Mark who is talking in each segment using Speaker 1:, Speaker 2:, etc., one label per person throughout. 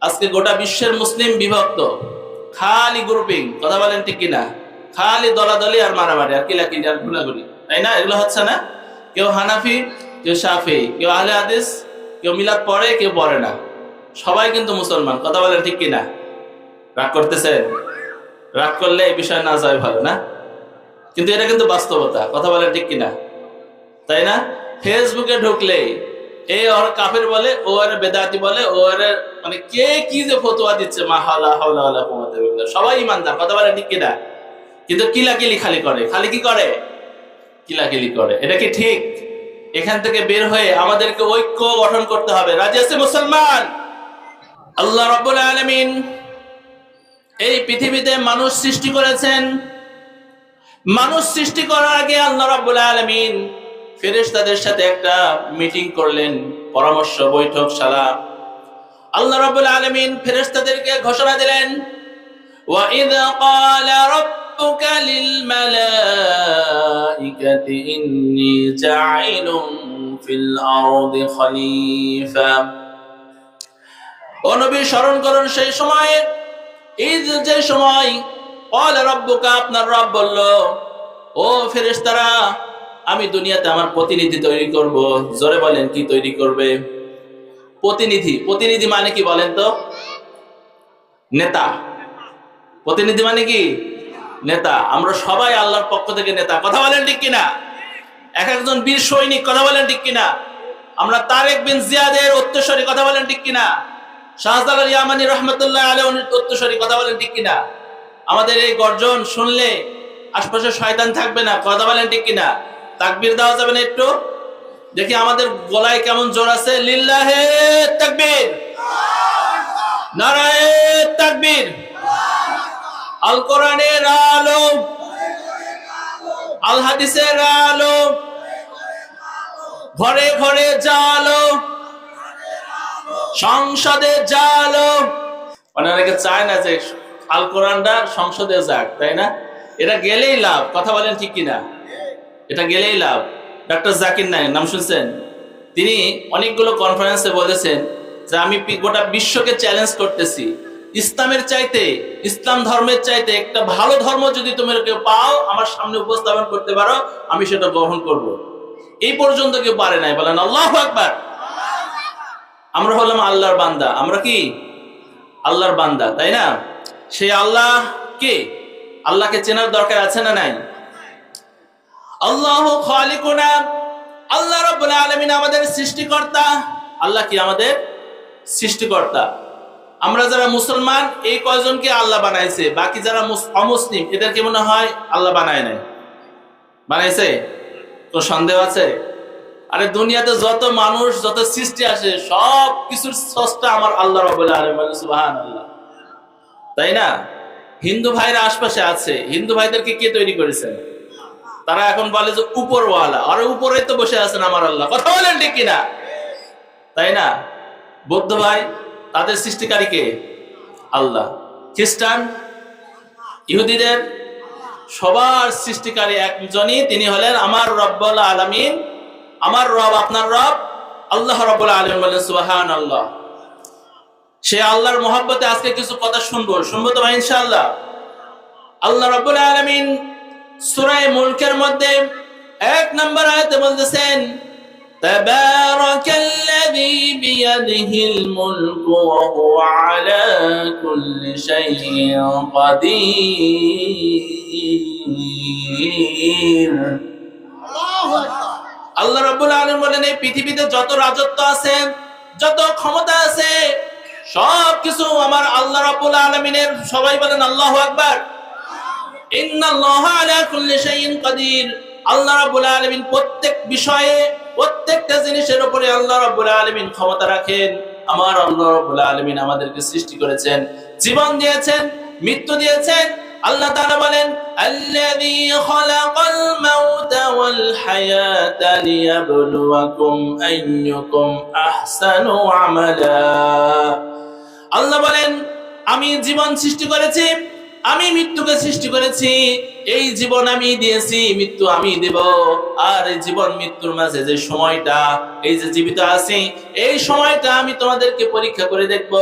Speaker 1: আজকে গোটা বিশ্বের মুসলিম বিভক্ত, খালি গ্রুপিং, কথা বলেন ঠিক কিনা? খালি দলাদলি আর মারামারি আর কিলাকিলি আর গুলাগুলি, তাই না? এগুলো হচ্ছে না? কেউ হানাফি, কেউ শাফি, কেউ আহলে হাদিস, কেউ মিলাদ পড়ে, কেউ পড়ে না, সবাই কিন্তু মুসলমান, কথা বলেন ঠিক কিনা? রাগ করতেছেন? রাগ করলে এই বিষয় না যায় ভালো না, কিন্তু এটা কিন্তু বাস্তবতা, কথা বলেন ঠিক কিনা? তাই না? ফেসবুকে ঢুকলে এই ওর কাফের বলে, ও আর বেদাতি বলে, ও আর মানে কে কি যে ফতোয়া দিচ্ছে, মা হাওলা হাওলা ওয়ালা কুওয়াতা ইল্লা বিল্লাহ, সবাই ইমানদার, কথা বলেন ঠিক কিনা? কিন্তু কিলাকিলি খালি করে, খালি কি করে? কিলাকিলি করে। এটা কি ঠিক? এখান থেকে বের হয়ে আমাদেরকে ঐক্য গঠন করতে হবে। রাজি আছে মুসলমান? আল্লাহ রাব্বুল আলামিন এই পৃথিবীতে মানুষ সৃষ্টি করেছেন। মানুষ সৃষ্টি করার আগে আল্লাহ রাব্বুল আলামিন ফেরেশতাদের সাথে একটা মিটিং করলেন, পরামর্শ বৈঠকশালা। আল্লাহ রাব্বুল আলামিন ফেরেশতাদেরকে ঘোষণা দিলেন, ওয়া ইযা ক্বালা রাব্বুকা লিল মালাইকাতি ইন্নী জাঈলুন ফিল আরদি খলিফা। ও নবী, স্মরণ করুন সেই সময়ে, যে সময় ক্বালা রাব্বুকা, আপনার রব বলল, ও ফেরেশতারা, আমি দুনিয়াতে আমার প্রতিনিধি তৈরি করব। জোরে বলেন, কি তৈরি করবে? প্রতিনিধি। প্রতিনিধি মানে কি বলেন তো? নেতা। প্রতিনিধি মানে কি? নেতা। আমরা সবাই আল্লাহর পক্ষ থেকে নেতা, কথা বলেন ঠিক কিনা? এক একজন বীর সৈনিক, কথা বলেন ঠিক কিনা? আমরা তারেক বিন জিয়াদের উত্তরসূরি, কথা বলেন ঠিক কিনা? শাহজালাল ইয়ামানি রহমতুল্লাহ আলাইহির উত্তরসূরি, কথা বলেন ঠিক কিনা? আমাদের এই গর্জন শুনলে আশপাশে শয়তান থাকবে না, কথা বলেন ঠিক কিনা? তাকবীর দেওয়া যাবে না একটু? দেখি আমাদের গলায় কেমন জোর আছে। লিল্লাহে তাকবীর, নারায়ে তাকবীর। আল কোরআনের আলো, আল হাদিসের আলো, ঘরে ঘরে জালো, সংসদে জালো। অনেকে চায় না যে আল কোরআনটা সংসদে যাক, তাই না? এটা গেলেই লাভ, কথা বলেন ঠিক কিনা? এটা গেলেই লাভ। ডক্টর জাকির নায়েক নাম শুনছেন? তিনি অনেকগুলো কনফারেন্সে বলেছেন যে আমি গোটা বিশ্বকে চ্যালেঞ্জ করতেছি, ইসলামের চাইতে, ইসলাম ধর্মের চাইতে একটা ভালো ধর্ম যদি তোমরা কেউ পাও, আমার সামনে উপস্থাপন করতে পারো, আমি সেটা গ্রহণ করব। এই পর্যন্ত কেউ পারে নাই। বলেন আল্লাহু আকবার। আমরা হলাম আল্লাহর বান্দা। আমরা কি? আল্লাহর বান্দা, তাই না? সেই আল্লাহ কে? আল্লাহকে চেনার দরকার আছে না নাই? আল্লাহু খালিকুনা, আল্লাহ রাব্বুল আলামিন আমাদের সৃষ্টিকর্তা। আল্লাহ কি? আমাদের সৃষ্টিকর্তা। আমরা যারা মুসলমান, এই কয়জনকে আল্লাহ বানাইছে, বাকি যারা অমুসলিম এদেরকে মনে হয় আল্লাহ বানায় নাই। বানাইছে? তো সন্দেহ আছে? আরে দুনিয়াতে যত মানুষ, যত সৃষ্টি আসে, সব কিছুর স্রষ্টা আমার আল্লাহ রাব্বুল আলামিন, সুবহানাল্লাহ, তাই না? হিন্দু ভাইরা আশপাশে আছে, হিন্দু ভাইদেরকে কে তৈরি করেছেন? তারা এখন বলে যে উপরওয়ালা, আরে উপরে তো বসে আছেন আমার আল্লাহ, কথা বলেন ঠিক কিনা? তাই না? বৌদ্ধ ভাই, তাদের সৃষ্টিকারী কে? আল্লাহ। খ্রিস্টান, ইহুদিদের সবার সৃষ্টিকারী একজনই, তিনি হলেন আমার রব্বুল আলামিন, আমার রব, আপনার রব আল্লাহ রাব্বুল আলামিন। বলেন সুবহানাল্লাহ। সে আল্লাহর মহব্বতে আজকে কিছু কথা শুনবো তো ভাই ইনশাআল্লাহ। আল্লাহ রাব্বুল আলামিন সূরা মুলকের মধ্যে 1 নম্বর আয়াতে বলতেছেন, তাবারাকাল্লাযী বিয়াদিহিল মুলকু ওয়া হুয়া আলা কুল্লি শাইইন কাদির। আল্লাহু আকবার। আল্লাহ রাব্বুল আলামিন বলেন, এই পৃথিবীতে যত রাজত্ব আছে, যত ক্ষমতা আছে, সবকিছু আমার আল্লাহ রাব্বুল আলামিনের। সবাই বলেন আল্লাহু আকবার। ইন্নাল্লাহা আলা কুল্লি শাইইন কাদির। আল্লাহ রাব্বুল আলামিন প্রত্যেক বিষয়ে, প্রত্যেকটা জিনিসের উপরে আল্লাহ রাব্বুল আলামিন ক্ষমতা রাখেন। আমার আল্লাহ রাব্বুল আলামিন আমাদেরকে সৃষ্টি করেছেন, জীবন দিয়েছেন, মৃত্যু দিয়েছেন। আল্লাহ তাআলা বলেন, আল্লাযী খালাকাল মাউতা ওয়াল হায়াতা লিয়াবলুয়াকুম আইয়ুকুম আহসানু আমালা। আল্লাহ বলেন, আমি জীবন সৃষ্টি করেছি, আমি মৃত্যুকে সৃষ্টি করেছি, এই জীবন আমি দিয়েছি, মৃত্যু আমি দেব। আর এই জীবন মৃত্যুর মাঝে যে সময়টা, এই যে জীবিত আছি, এই সময়টা আমি তোমাদেরকে পরীক্ষা করে দেখব।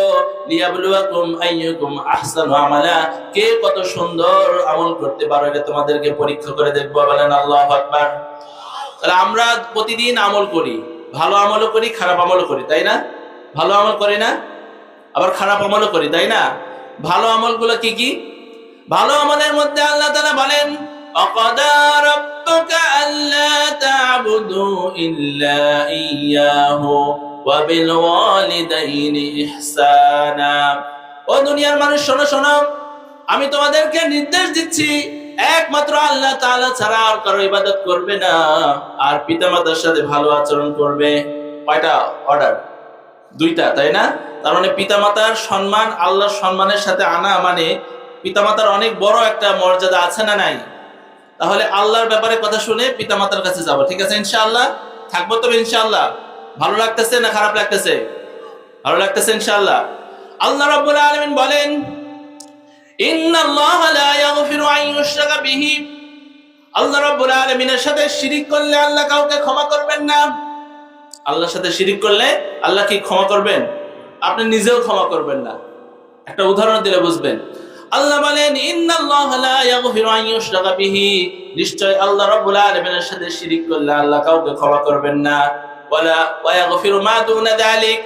Speaker 1: লিয়াবলুয়াকুম আইয়ুকুম আহসানু আমালা, কে কত সুন্দর আমল করতে পারো, এটা তোমাদেরকে পরীক্ষা করে দেখব। বলেন আল্লাহু আকবার। তাহলে আমরা প্রতিদিন আমল করি, ভালো আমলও করি, খারাপ আমলও করি, তাই না? ভালো আমল করি না, আবার খারাপ আমলও করি, তাই না? ভালো আমলগুলো কি কি? ভালো আমলের মধ্যে আল্লাহ তাআলা বলেন, আকাদা রাব্বুকা আল্লা তা'বুদু ইল্লা ইয়্যাহু ওয়া বিল ওয়ালিদাইনি ইহসানা। ও দুনিয়ার মানুষ শোনো শোনো, আমি তোমাদেরকে নির্দেশ দিচ্ছি, একমাত্র আল্লাহ তাআলা ছাড়া আর কারো ইবাদত করবে না, আর পিতামাতার সাথে ভালো আচরণ করবে। কয়টা অর্ডার? দুইটা, তাই না? তার মানে পিতামাতার সম্মান আল্লাহর সম্মানের সাথে আনা মানে পিতামাতার অনেক বড় একটা মর্যাদা আছে না নাই? তাহলে আল্লাহর ব্যাপারে কথা শুনে পিতামাতার কাছে যাব, ঠিক আছে ইনশাআল্লাহ? থাকবো তবে ইনশাআল্লাহ। ভালো লাগতেছে না খারাপ লাগতেছে? ভালো লাগতেছে ইনশাআল্লাহ। আল্লাহ রাব্বুল আলামিন বলেন, ইন্নাল্লাহা লা ইয়াগফিরু আন ইউশরাকা বিহি, আল্লাহ রাব্বুল আলামিনের সাথে শিরিক করলে আল্লাহ কাউকে ক্ষমা করবেন না। আল্লাহর সাথে শিরিক করলে আল্লাহ কি ক্ষমা করবেন? আপনি নিজেও ক্ষমা করবেন না। একটা উদাহরণ দিলে বুঝবেন। আল্লাহ বলেন, ইন্নাল্লাহা লা ইয়াগফিরু আন ইউশরাকা বিহি, নিশ্চয় আল্লাহ রাব্বুল আলামিনের সাথে শিরিক করলে আল্লাহ কাউকে ক্ষমা করবেন না। ওয়ালা ওয়া ইয়াগফিরু মা দুনা যালিক,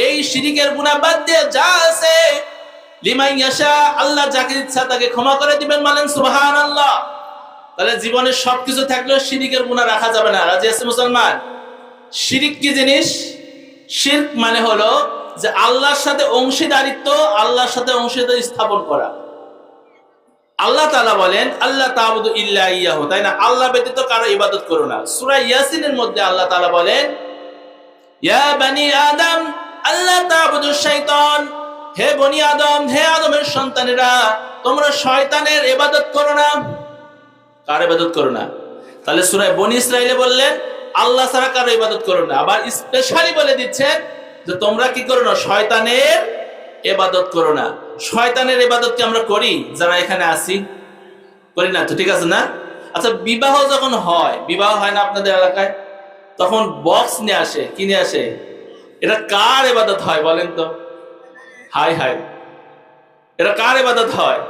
Speaker 1: এই শিরিকের গুনাহ বাদ দিয়ে যা আছে, লিমান ইয়াশা, আল্লাহ যাকে ইচ্ছা তাকে ক্ষমা করে দিবেন। বলেন সুবহানাল্লাহ। তাহলে জীবনে সবকিছু থাকলেও শিরিকের গুনাহ রাখা যাবে না। রাজি আছে মুসলমান? শিরিক কি জিনিস? শিরক মানে হলো যে আল্লাহর সাথে অংশীদারিত্ব, আল্লাহর সাথে অংশীদারি স্থাপন করা। আল্লাহ তাআলা বলেন, আল্লাহ তা'বুদু ইল্লা ইয়্যাহু, তাই না? আল্লাহ ব্যতীত কারো ইবাদত করো না। সূরা ইয়াসিনের মধ্যে আল্লাহ তাআলা বলেন, ইয়া বানি আদম আল্লাহ তা'বুদু শাইতান, হে বনি আদম, হে আদমের সন্তানেরা, তোমরা শয়তানের ইবাদত করো না। কার ইবাদত করো না? তাহলে সূরা বনি ইসরাইলে বললেন আল্লাহ ছাড়া কারো ইবাদত করো না। আবার স্পেশালি বলে দিচ্ছেন যে তোমরা কি করো না? শয়তানের ইবাদত করো না। শয়তানের ইবাদত কি আমরা করি যারা এখানে আছি? করি না তো, ঠিক আছে না? আচ্ছা, বিবাহ যখন হয়, বিবাহ হয় না আপনাদের এলাকায়, তখন বক্স নিয়ে আসে, কি নিয়ে আসে? এটা কার ইবাদত হয় বলেন তো? হাই হাই, এটা কার ইবাদত হয়?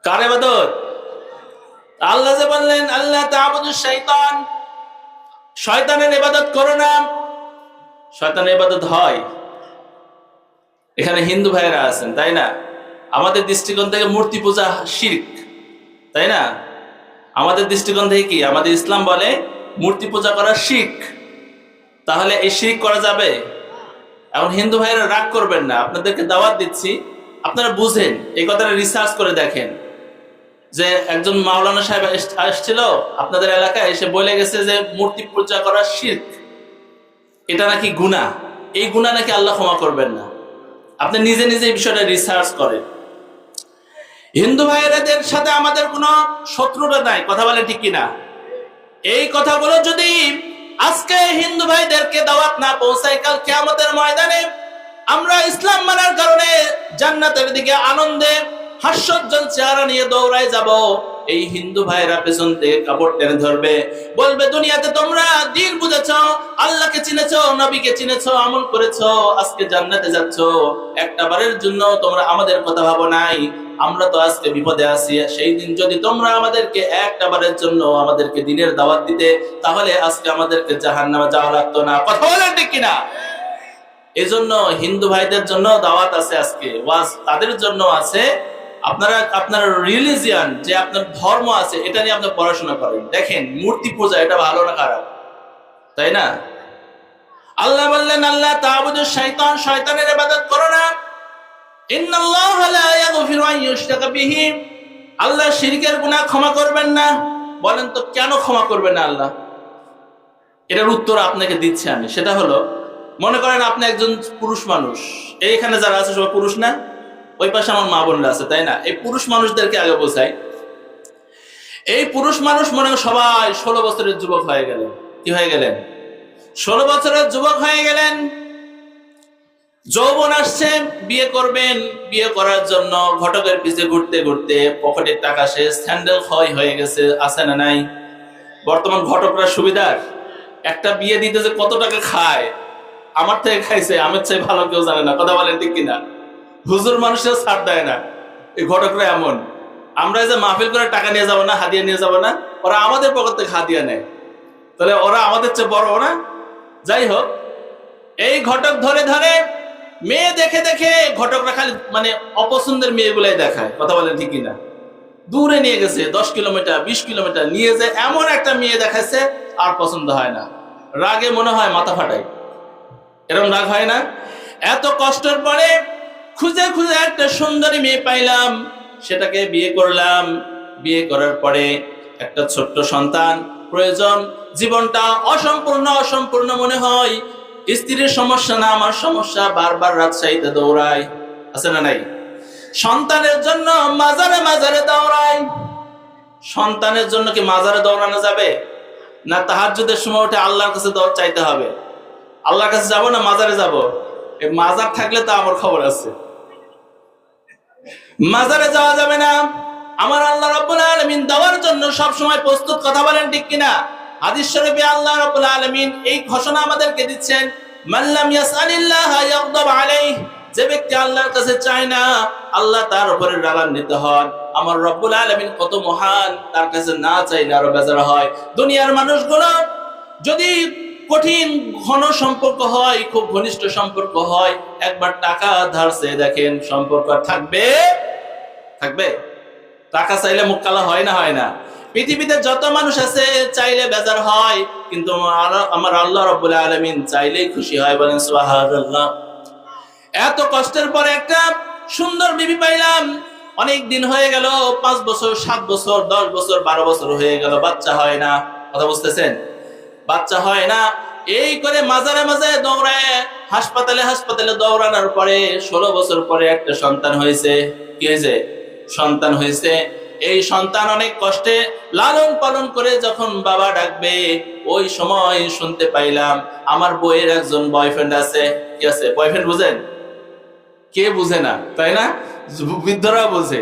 Speaker 1: কার ইবাদত? আল্লাহ যে বললেন আল্লাহ তা'বুদু শাইতান, শয়তানের ইবাদত করো না। শয়তানের ইবাদত হয়। এখানে হিন্দু ভাইরা আছেন, তাই না? আমাদের দৃষ্টিকোণ থেকে মূর্তি পূজা শিরক, তাই না? আমাদের দৃষ্টিকোণ থেকে কি? আমাদের ইসলাম বলে মূর্তি পূজা করা শিরক। তাহলে এই শিরক করা যাবে? এখন হিন্দু ভাইরা রাগ করবেন না, আপনাদেরকে দাওয়াত দিচ্ছি, আপনারা বুঝেন, এই কথাটা রিসার্চ করে দেখেন। যে একজন মাওলানা সাহেব আসছিল আপনাদের এলাকায়, এসে বলে গেছে যে মূর্তি পূজা করা শিরক, এটা নাকি গুনাহ। এই গুনাহ নাকি আল্লাহ ক্ষমা করবেন না। আপনি নিজে নিজে এই বিষয়টা রিসার্চ করেন। হিন্দু ভাইয়েরাদের সাথে আমাদের কোনো শত্রুতা নাই, কথা বলে ঠিক কিনা? এই কথাগুলো যদি আজকে হিন্দু ভাইদেরকে দাওয়াত না পৌঁছায়, কাল কিয়ামতের ময়দানে আমরা ইসলাম মানার কারণে জান্নাতের দিকে আনন্দে হাস্যোজ্জ্বল চেহারা নিয়ে দৌড়ায় যাব, এই হিন্দু ভাইরা পেছন থেকে কাপড় টেনে ধরবে, বলবে দুনিয়াতে তোমরা দ্বীন বুঝেছো, আল্লাহকে চিনেছো, নবীকে চিনেছো, আমল করেছো, আজকে জান্নাতে যাচ্ছো, একটা বারের জন্য তোমরা আমাদের কথা ভাবো নাই, আমরা তো আজকে বিপদে আছি। সেই দিন যদি তোমরা আমাদেরকে একটা বারের জন্য আমাদেরকে দ্বীনের দাওয়াত দিতে, তাহলে আজকে আমাদেরকে জাহান্নামে যাওয়া লাগতো না। কথা বলেন ঠিক কিনা? এজন্য হিন্দু ভাইদের জন্য দাওয়াত আছে, আজকে ওয়াজ তাদের জন্য আছে। আপনারা আপনার রিলিজিয়ান, যে আপনার ধর্ম আছে, এটা নিয়ে আপনি পড়াশোনা করেন। দেখেন মূর্তি পূজা এটা ভালো না খারাপ, তাই না? আল্লাহ বললেন আল্লাহ তা'বুদু শাইতান, শয়তানের ইবাদত করো না। ইন্নাল্লাহা লা ইয়াগফিরু আন ইউশরাকা বিহি, আল্লাহ শিরকের গুনাহ ক্ষমা করবেন না। বলেন তো কেন ক্ষমা করবেন না আল্লাহ? এটার উত্তর আপনাকে দিচ্ছি আমি। সেটা হলো, মনে করেন আপনি একজন পুরুষ মানুষ, এইখানে যারা আছে সবাই পুরুষ না? ওই পাশে আমার মা বোনরা আছে, তাই না? এই পুরুষ মানুষদেরকে আগে বোঝাই। এই পুরুষ মানুষ মনে হয় সবাই 16 বছরের যুবক হয়ে গেলেন। কি হয়ে গেলেন? 16 বছরের যুবক হয়ে গেলেন। যৌবন আসছে, বিয়ে করবেন, বিয়ে করার জন্য ঘটকের পিছে ঘুরতে ঘুরতে পকেটের টাকা শেষ, স্যান্ডেল ক্ষয় হয়ে গেছে, আছে না নাই? বর্তমান ঘটকরা সুবিধার, একটা বিয়ে দিতে যে কত টাকা খায়, আমার থেকে খাইছে, আমার চেয়ে ভালো কেউ জানে না, কথা বলেন ঠিক কিনা? হুজুর মানুষের ছাড় দেয় না, এই ঘটকরা এমন। আমরা যে মাহফিল করে টাকা নিয়ে যাবো না, হাদিয়া নিয়ে যাবো না, ওরা আমাদের পকেট থেকে হাদিয়া নেয়, তাহলে ওরা আমাদের চেয়ে বড় না? যাই হোক, এই ঘটক ধরে ধরে মেয়ে দেখে দেখে ঘটকরা খালি মানে অপছন্দের মেয়েগুলাই দেখায়, কথা বলেন ঠিক কিনা? দূরে নিয়ে গেছে 10 কিলোমিটার 20 কিলোমিটার নিয়ে যায়, এমন একটা মেয়ে দেখাচ্ছে আর পছন্দ হয় না, রাগে মনে হয় মাথা ফাটাই, এরকম রাগ হয় না? এত কষ্টের পরে খুঁজে খুঁজে একটা সুন্দরী মেয়ে পাইলাম, সেটাকে বিয়ে করলাম। বিয়ে করার পরে একটা ছোট্ট সন্তান প্রয়োজন, জীবনটা অসম্পূর্ণ অসম্পূর্ণ মনে হয়। স্ত্রীর সমস্যা না আমার সমস্যা, বারবার রাজশাহীতে দৌড়াই, আছে না নাই? সন্তানের জন্য মাজারে মাজারে দৌড়াই। সন্তানের জন্য কি মাজারে দৌড়ানো যাবে? না তাহাজ্জুদের সময় উঠে আল্লাহর কাছে চাইতে হবে? আল্লাহর কাছে যাব না মাজারে যাব? এই মাজার থাকলে তো আমার খবর আছে, মাজারে যাওয়া যাবে না। আমার আল্লাহ রাব্বুল আলামিন দেওয়ার জন্য সব সময় প্রস্তুত, কথা বলেন ঠিক কিনা? হাদিস শরীফে আল্লাহ রাব্বুল আলামিন এই ঘোষণা আমাদেরকে দিচ্ছেন, মাল্লাম ইয়াসআলিল্লাহ ইয়াগদাব আলাইহি, যে ব্যক্তি আল্লাহর কাছে চায় না আল্লাহ তার উপরে রাগান্বিত হন। আমার রব্বুল আলামিন কত মহান, তার কাছে না চাইলে আরো বেজার হয়। দুনিয়ার মানুষগুলো যদি কঠিন ঘন সম্পর্ক হয়, খুব ঘনিষ্ঠ সম্পর্ক হয়, একবার টাকা ধার চেয়ে দেখেন, সম্পর্ক থাকবে? থাকবে? টাকা চাইলে মুখ কালা হয় না? হয় না? পৃথিবীতে যত মানুষ আছে চাইলে বেজার হয়, কিন্তু আমার আল্লাহ রাব্বুল আলামিন চাইলেই খুশি হয়, বলেন সুবহানাল্লাহ। এত কষ্টের পরে একটা সুন্দর বিবি পাইলাম, অনেক দিন হয়ে গেল, 5 বছর 7 বছর 10 বছর 12 বছর হয়ে গেল, বাচ্চা হয় না, কথা বুঝতেছেন? বাচ্চা হয় না, এই করে মাজারে মাজারে দৌড়ায়, হাসপাতালে হাসপাতালে দৌড়ানোর পরে 16 বছর পরে একটা সন্তান হয়েছে। কি হয়েছে? সন্তান হয়েছে। এই সন্তান অনেক কষ্টে লালন পালন করে যখন বাবা ডাকবে, ওই সময় শুনতে পাইলাম আমার বইয়ের একজন বয়ফ্রেন্ড আছে। কি আছে? বয়ফ্রেন্ড বুঝেন? কে বুঝে না, তাই না? বৃদ্ধরা বোঝে,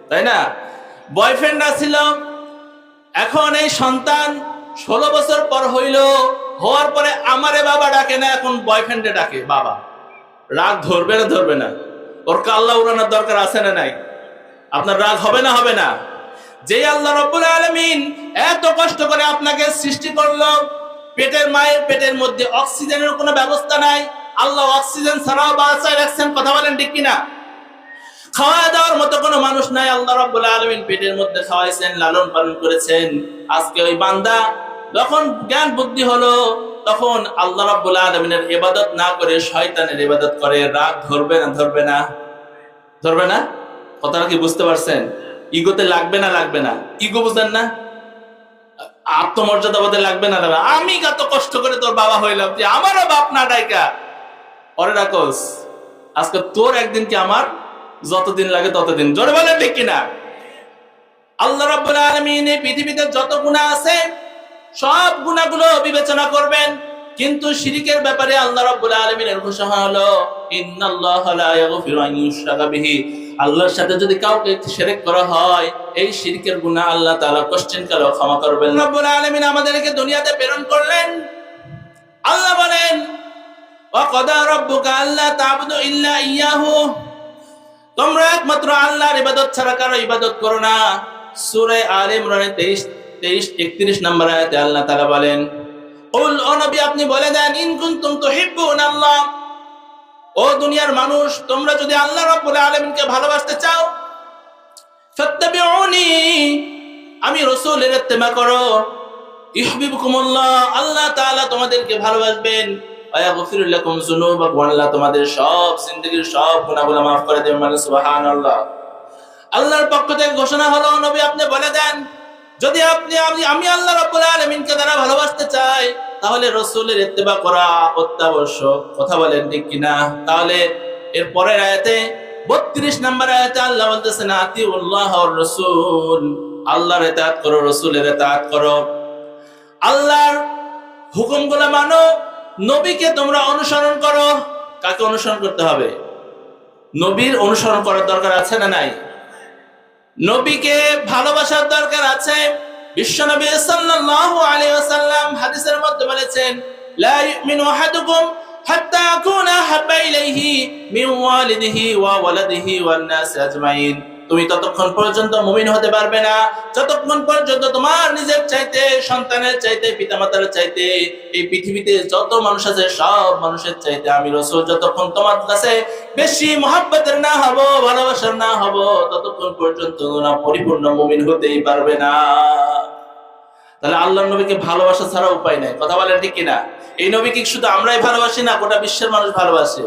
Speaker 1: তাই না? বয়ফ্রেন্ড আছিল। এখন এই সন্তান 16 বছর পর হইল, হওয়ার পরে আমারে বাবা ডাকে না, এখন বয়ফ্রেন্ডে ডাকে বাবা। রাগ ধরবে না? ধরবে না? ওর কাল্লা উড়ানোর দরকার আছে না নাই? আপনার রাগ হবে না? হবে না? যে আল্লাহ রাব্বুল আলামিন এত কষ্ট করে আপনাকে সৃষ্টি করলো, পেটের মায়ের পেটের মধ্যে অক্সিজেনের কোনো ব্যবস্থা নাই, আল্লাহ অক্সিজেন ছাড়াও বাঁচায় রাখছেন, কথা বলেন ঠিক কিনা? খাওয়া দাওয়ার মতো কোনো মানুষ নাই, আল্লাহ রাব্বুল আলামিন পেটের মধ্যে খাওয়াইছেন, লালন পালন করেছেন। আজকে ওই বান্দা যখন জ্ঞান বুদ্ধি হলো, তখন আল্লাহ রাব্বুল আলামিনের ইবাদত না করে শয়তানের ইবাদত করে, রাগ ধরবে না? ধরবে না? ধরবে না? কথাটা কি বুঝতে পারছেন? ইগোতে লাগবে না? লাগবে না? ইগো বুঝেন না? আত্মমর্যাদা বোধে লাগবে না? লাগবে? আমি কত কষ্ট করে তোর বাবা হইলাম, যে আমারও বাপ না ডাইকা পরে রাখোস, আজকে তোর একদিন কি আমার, যতদিন লাগে ততদিন। জোরে বলেন ঠিক কিনা? আল্লাহ রাব্বুল আলামিন এই পৃথিবীতে যত গুনাহ আছে সব গুনাহগুলো বিবেচনা করবেন, কিন্তু শিরকের ব্যাপারে আল্লাহ রাব্বুল আলামিনের ঘোষণা হলো, ইন্নাল্লাহা লা ইয়াগফিরু আন ইউশরাকা বিহি, আল্লাহর সাথে যদি কাউকে শিরক করা হয়, এই শিরকের গুনাহ আল্লাহ তাআলা কোশ্চেন কালেও ক্ষমা করবেন। রাব্বুল আলামিন আমাদেরকে দুনিয়াতে প্রেরণ করলেন, আল্লাহ বলেন, ওয়া ক্বাদা রাব্বুকা আল্লা তা'বুদু ইল্লা ইয়াহু, তোমরা একমাত্র আল্লাহর ইবাদত ছাড়া কারো ইবাদত করো না। সূরা আলে ইমরানের 23-31 নম্বর আয়াতে আল্লাহ তাআলা বলেন, কুল, ও নবী আপনি বলে দেন, ইন কুনতুম তুহিব্বুনাল্লাহ, ও দুনিয়ার মানুষ, তোমরা যদি আল্লাহ রাব্বুল আলামিনকে ভালোবাসতে চাও, ফাত্তাবিউনি, আমি রাসূলের ইত্তেবা করো, ইউহিব্বুকুমুল্লাহ, আল্লাহ তাআলা তোমাদেরকে ভালোবাসবেন, ওয়া ইয়াগফির লাকুম যুনুবাকুম, আল্লাহ তোমাদের সব জিন্দেগীর সব গুনাহগুলো maaf করে দেবেন। মানে সুবহানাল্লাহ। আল্লাহর পক্ষ থেকে ঘোষণা হলো, নবী আপনি বলে দেন, যদি আমি আল্লাহ রাব্বুল আলামিনকে যারা ভালোবাসতে চাই, তাহলে রাসূলের ইত্তেবা করা অত্যাবশ্যক, কথা বলেন ঠিক কিনা? তাহলে এর পরের আয়াতে 32 নম্বর আয়াতে আল্লাহ বলতেছেন, আতিউল্লাহ ওয়ার রাসূল, আল্লাহর ইতাআত করো, রাসূলের ইতাআত করো, আল্লাহর হুকুমগুলো মানো, নবীকে তোমরা অনুসরণ করো। কাকে অনুসরণ করতে হবে? নবীর অনুসরণ করার দরকার আছে না নাই? নবীকে ভালোবাসার দরকার আছে। বিশ্বনবী সাল্লাল্লাহু আলাইহি ওয়াসাল্লাম হাদিসের মধ্যে বলেছেন, লা ইউমিনু আহাদুকুম হাত্তা আকুনা হাব্বা ইলাইহি মিন ওয়ালিদিহি ওয়া ওয়ালাদিহি ওয়ান নাস আজমাইন। তুমি ততক্ষণ পর্যন্ত মুমিন হতে পারবে না যতক্ষণ পর্যন্ত তোমার নিজের চাইতে, সন্তানের চাইতে, পিতামাতার চাইতে, এই পৃথিবীতে যত মানুষ আছে সব মানুষের চাইতে আমি রাসূল যতক্ষণ তোমার কাছে বেশি মহব্বতের না হব, ভালোবাসার না হব, ততক্ষণ পর্যন্ত না পরিপূর্ণ মুমিন হতেই পারবে না। তাহলে আল্লাহর নবীকে ভালোবাসা ছাড়া উপায় নাই। কথা বলেন ঠিক কিনা? এই নবীকে শুধু আমরাই ভালোবাসি না, গোটা বিশ্বের মানুষ ভালোবাসে।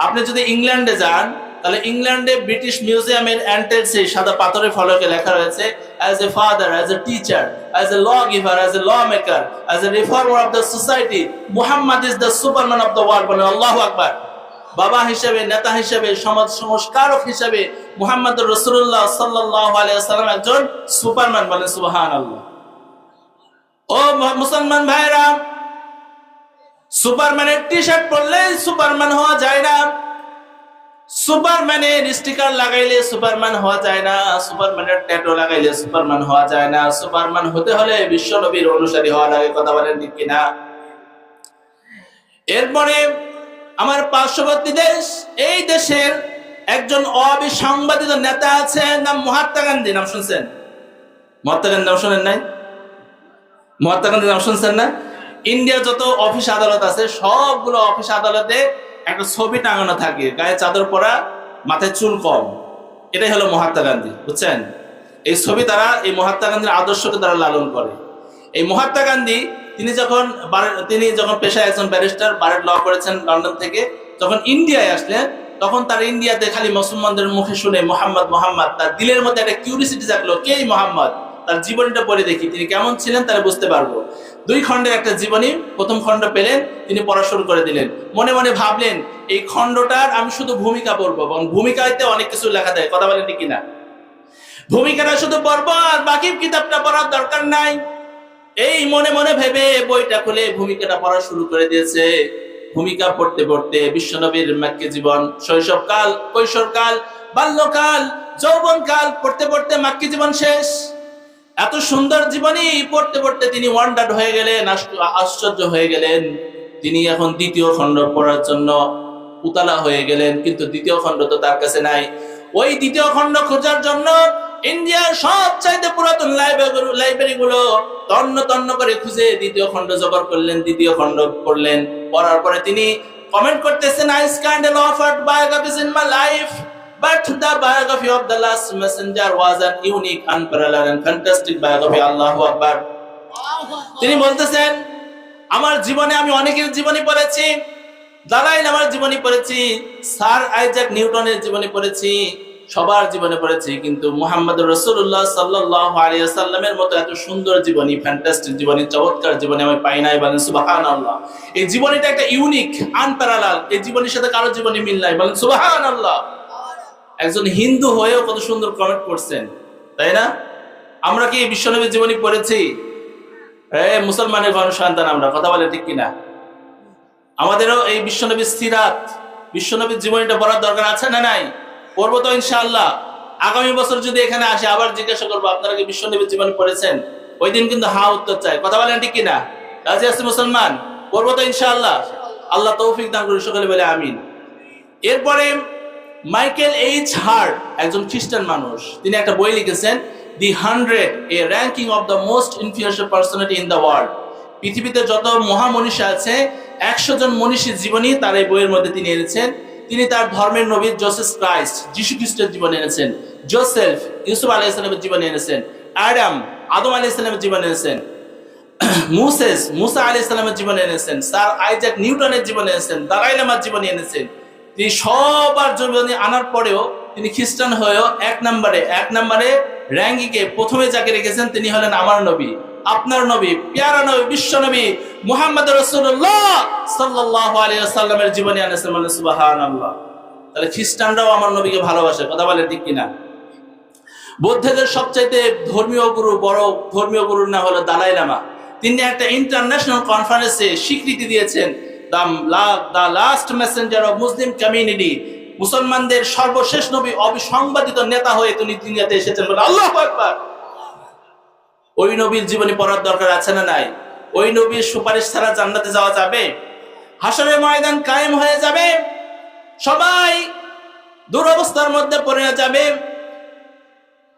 Speaker 1: আপনি যদি ইংল্যান্ডে যান, তাহলে ইংল্যান্ডে ব্রিটিশ মিউজিয়ামের এন্ট্রেন্সে সাদা পাথরের ফলকে লেখা রয়েছে, as a father, as a teacher, as a lawgiver, as a lawmaker, as a reformer of the society, Muhammad is the superman of the world. বলেন আল্লাহু আকবার। বাবা হিসেবে, নেতা হিসেবে, সমাজ সংস্কারক হিসেবে মুহাম্মদ রাসূলুল্লাহ সাল্লাল্লাহু আলাইহি ওয়াসাল্লাম একজন সুপারম্যান। বলেন সুবহানাল্লাহ। ও মুসলমান ভাইরা, সুপারম্যানের টি শার্ট পরলে সুপারম্যান হওয়া যায় না, সুপারম্যানের স্টিকার লাগাইলে সুপারম্যান হওয়া যায় না, সুপারম্যানের ট্যাটু লাগাইলে সুপারম্যান হওয়া যায় না। সুপারম্যান হতে হলে বিশ্ব নবীর অনুসারী হওয়া লাগে। কথা বলেন ঠিক কিনা? এরপরে আমার পার্শ্ববর্তী দেশ, এই দেশের একজন অবিসংবাদিত নেতা আছে, নাম মহাত্মা গান্ধী। নাম শুনছেন? মহাত্মা গান্ধী নাম শুনেন নাই? মহাত্মা গান্ধী নাম শুনছেন না? ইন্ডিয়ার যত অফিস আদালত আছে সবগুলো অফিস আদালতে একটা ছবি টাঙানো থাকে, গায়ে চাদর পরা, মাথায় চুল কম। এটাই হলো মহাত্মা গান্ধী, বুঝছেন? এই ছবি তারা, এই মহাত্মা গান্ধীর আদর্শকে তারা লালন করে। এই মহাত্মা গান্ধী তিনি যখন পেশায় একজন ব্যারিস্টার, বারেট ল করেছেন লন্ডন থেকে, যখন ইন্ডিয়ায় আসলেন তখন তার ইন্ডিয়াতে খালি মুসলমানদের মুখে শুনে মোহাম্মদ মোহাম্মদ, তার দিলের মধ্যে একটা কিউরিসিটি জাগলো, কে এই মোহাম্মদ? তার জীবনীটা পড়ে দেখি তিনি কেমন ছিলেন, তাহলে বুঝতে পারবো। 2 খণ্ডের একটা জীবনী, প্রথম খণ্ড পেলেন, তিনি পড়া শুরু করে দিলেন। মনে মনে ভাবলেন এই খণ্ডটার আমি শুধু ভূমিকা পড়বো, এবং ভূমিকাতে অনেক কিছু লেখা দেয়। কথা বলেন ঠিক কিনা? ভূমিকাটা শুধু পড়বো, আর বাকি কিতাবটা পড়ার দরকার নাই। এই মনে মনে ভেবে বইটা খুলে ভূমিকাটা পড়া শুরু করে দিয়েছে। ভূমিকা পড়তে পড়তে বিশ্বনবীর মক্কি জীবন, শৈশবকাল, কৈশোরকাল, বাল্যকাল, যৌবনকাল, পড়তে পড়তে মক্কি জীবন শেষ। এত সুন্দর জীবনী পড়তে পড়তে তিনি ওয়ান্ডার্ড হয়ে গেলেন, আশ্চর্য হয়ে গেলেন। তিনি এখন 2য় খণ্ড পড়ার জন্য উতালা হয়ে গেলেন, কিন্তু 2য় খণ্ড তো তার কাছে নাই। ওই 2য় খণ্ড খোঁজার জন্য ইন্ডিয়ার সবচাইতে পুরাতন লাইব্রেরি গুলো তন্ন তন্ন করে খুঁজে 2য় খণ্ড জোগাড় করলেন, 2য় খণ্ড পড়লেন। পড়ার পরে তিনি কমেন্ট করতেছেন, I scandal offered biographies in my life, but the biography of the last messenger was an unique, unparalleled and fantastic biography. Allahu Akbar. তিনি বলতেছেন, আমার জীবনে আমি অনেকের জীবনী পড়েছি, দালাই লামার জীবনী পড়েছি, স্যার আইজাক নিউটনের জীবনী পড়েছি, সবার জীবনে পড়েছি, কিন্তু মুহাম্মদুর রাসূলুল্লাহ সাল্লাল্লাহু আলাইহি ওয়াসাল্লামের মতো এত সুন্দর জীবনী, ফ্যান্টাস্টিক জীবনী, চমৎকার জীবনী আমি পাই নাই। বলেন সুবহানাল্লাহ। এই জীবনীটা একটা ইউনিক, আনপ্যারালাল, এই জীবনীর সাথে কারো জীবনী মিল নাই। বলেন সুবহানাল্লাহ। একজন হিন্দু হয়েও কত সুন্দর কমেন্ট করছেন, তাই না? আমরা কি বিশ্বনবীর জীবনী পড়েছি? মুসলমানের গণসন্তান আমরা। কথা বলে ঠিক কিনা? আমাদেরও এই বিশ্বনবীর সিরাত, বিশ্বনবীর জীবনীটা পড়ার দরকার আছে না নাই? পড়বো তো ইনশাআল্লাহ। আগামী বছর যদি এখানে আসে আবার জিজ্ঞাসা করবো, আপনারা কি বিশ্বনবীর জীবনী পড়েছেন? ওই দিন কিন্তু হা উত্তর চাই। কথা বলেন ঠিক কিনা? রাজি আছে মুসলমান? পড়বো তো ইনশাআল্লাহ। আল্লাহ তৌফিক দান করুন, সকলে বলে আমিন। এরপরে মাইকেল এইচ হার্ট, একজন খ্রিস্টান মানুষ, তিনি একটা বই লিখেছেন, দি 100, এ ranking of the most influential personality in the world. পৃথিবীতে যত মহামনীষী আছে 100 জন মনীষীর জীবনী তার এই বইয়ের মধ্যে তিনি এনেছেন। তিনি তার ধর্মের নবী জোসেফ ক্রাইস্ট, যিশু খ্রিস্টের জীবন এনেছেন, জোসেফ ইউসুফ আলাইহিস সালামের জীবন এনেছেন, আদম আলাইহিস সালামের জীবন এনেছেন, মুসা আলাইহিস সালামের জীবন এনেছেন, স্যার আইজাক নিউটনের জীবন এনেছেন, দালাই লামার জীবন এনেছেন। তিনি সবার জীবনী আনার পরেও তিনি খ্রিস্টান হয়েও এক নম্বরে র্যাঙ্কিংয়ে প্রথমে যাকে রেখেছেন তিনি হলেন আমার নবী, আপনার নবী, প্যারা নবী, বিশ্ব নবী মুহাম্মদ রাসূলুল্লাহ সাল্লাল্লাহু আলাইহি ওয়াসাল্লামের জীবনী আনেছেন। মানে সুবহানাল্লাহ। তাহলে খ্রিস্টানরাও আমার নবীকে ভালোবাসে। কথা বলে ঠিক কিনা? বৌদ্ধদের সবচাইতে বড় ধর্মীয় গুরুর নাম হলো দালাই লামা। তিনি একটা ইন্টারন্যাশনাল কনফারেন্সে স্বীকৃতি দিয়েছেন the last Messenger of Muslim community, মুসলমানদের সর্বশেষ নবী, অবিসংবাদিত নেতা হয়ে তিনি দুনিয়াতে এসেছেন বলে আল্লাহু আকবার। ওই নবীর জীবনী পড়ার দরকার আছে না নাই? ওই নবীর সুপারিশ ছাড়া জান্নাতে যাওয়া যাবে? হাসরের ময়দান কায়েম হয়ে যাবে, সবাই দুরবস্থার মধ্যে পড়ে যাবে,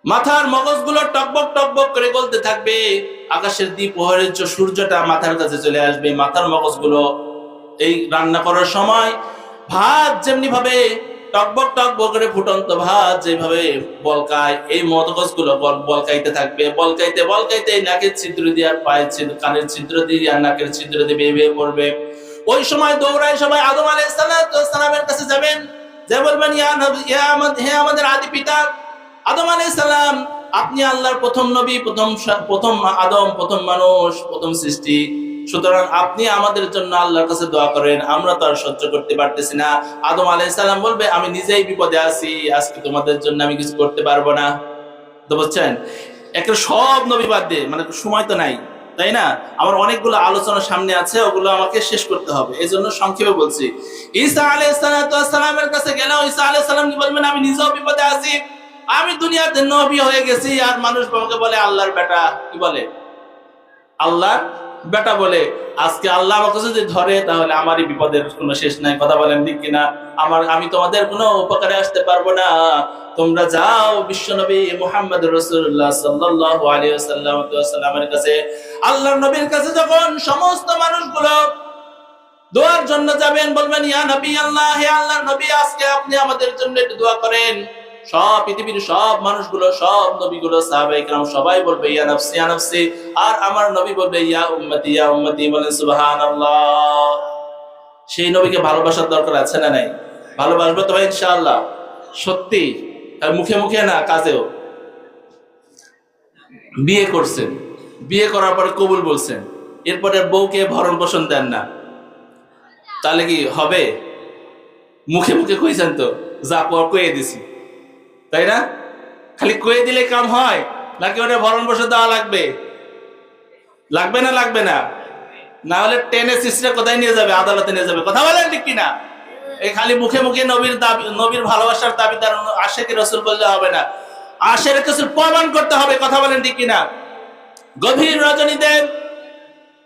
Speaker 1: মাথার মগজগুলো টকবক টকবক করে গলতে থাকবে, আকাশের দ্বিপ্রহরের সূর্যটা মাথার কাছে চলে আসবে, মাথার মগজগুলো এই রান্না করার সময় ভাত যেমনি ভাবে টকবক টকবক করে ফুটন্ত ভাত যেভাবে বলকায়, এই মগজগুলো বলকাইতে থাকবে, বলকাইতে বলকাইতে নাকের ছিদ্র দিয়ে আর পায়ের ছিদ্র, কানের ছিদ্র দিয়ে আর নাকের ছিদ্র দিয়ে বেয়ে বেয়ে পড়বে। ওই সময় দৌড়ায় সবাই আদম আলাইহিস সালামের কাছে যাবেন, যে বলবেন হে আমাদের আদি পিতা আদম আলাইহিস সালাম, আপনি আল্লাহর প্রথম নবী, প্রথম আদম, প্রথম মানুষ, প্রথম সৃষ্টি, সুতরাং আপনি আমাদের জন্য আল্লাহর কাছে দোয়া করেন, আমরা তো আর সহ্য করতে পারতেছি না। আদম আলাইহিস সালাম বলবে আমি নিজেই বিপদে আছি, আজকে তোমাদের জন্য আমি কিছু করতে পারবো না। তো বুঝছেন, একটা সব নবী বাদ দিয়ে, মানে সময় তো নাই, তাই না? আমার অনেকগুলো আলোচনা সামনে আছে, ওগুলো আমাকে শেষ করতে হবে, এই জন্য সংক্ষেপে বলছি। ঈসা আলাইহিস সালামের কাছে গেল, ঈসা আলাইহিস সালাম কি বলবেন? আমি নিজেও বিপদে আছি, আমি দুনিয়াতে নবী হয়ে গেছি, আর মানুষ আমাকে বলে আল্লাহর বেটা, কি বলে? আল্লাহর বেটা বলে। আজকে আল্লাহ আমাকে যদি ধরে তাহলে আমারই বিপদের কোনো শেষ নাই। কথা বলেন ঠিক কিনা? আমি তোমাদের কোনো উপকারে আসতে পারবো না, তোমরা যাও বিশ্বনবী মুহাম্মদ রাসূলুল্লাহ সাল্লাল্লাহু আলাইহি ওয়াসাল্লামের কাছে। আল্লাহর নবীর কাছে যখন সমস্ত মানুষগুলো দোয়ার জন্য যাবেন, বলবেন ইয়া নবী আল্লাহ, হে আল্লাহর নবী, আজকে আপনি আমাদের জন্য একটু দোয়া করেন। সব পৃথিবীর সব মানুষগুলো, সব নবীগুলো, সাহাবায়ে কেরাম সবাই বলবে ইয়া নাফসি ইয়া নাফসি, আর আমার নবী বলবে ইয়া উম্মতি ইয়া উম্মতি। বলেন সুবহানাল্লাহ। সেই নবীকে ভালোবাসার দরকার আছে না নাই? ভালোবাসবো তো ভাই ইনশাআল্লাহ, সত্যি, আর মুখে মুখে না, কাজেও। বিয়ে করছেন, বিয়ে করার পরে কবুল বলছেন, এরপরে বউকে ভরণ পোষণ দেন না, তাহলে কি হবে? মুখে মুখে কইছেন তো, যা পর কয়ে দিছি, তাই না? খালি কয়ে দিলে কাম হয় নাকি ওটা ভরণ পোষণ দেওয়া লাগবে? লাগবে না? লাগবে না? না হলে টেনে সিস্টার কোথায় নিয়ে যাবে? আদালতে নিয়ে যাবে। কথা বলেন ঠিক কিনা? এই খালি মুখে মুখে নবীর ভালোবাসার দাবিদার আশিক রাসূল বললে হবে না, আশিক রাসূল প্রমাণ করতে হবে। কথা বলেন ঠিক কিনা? গভীর রজনীতে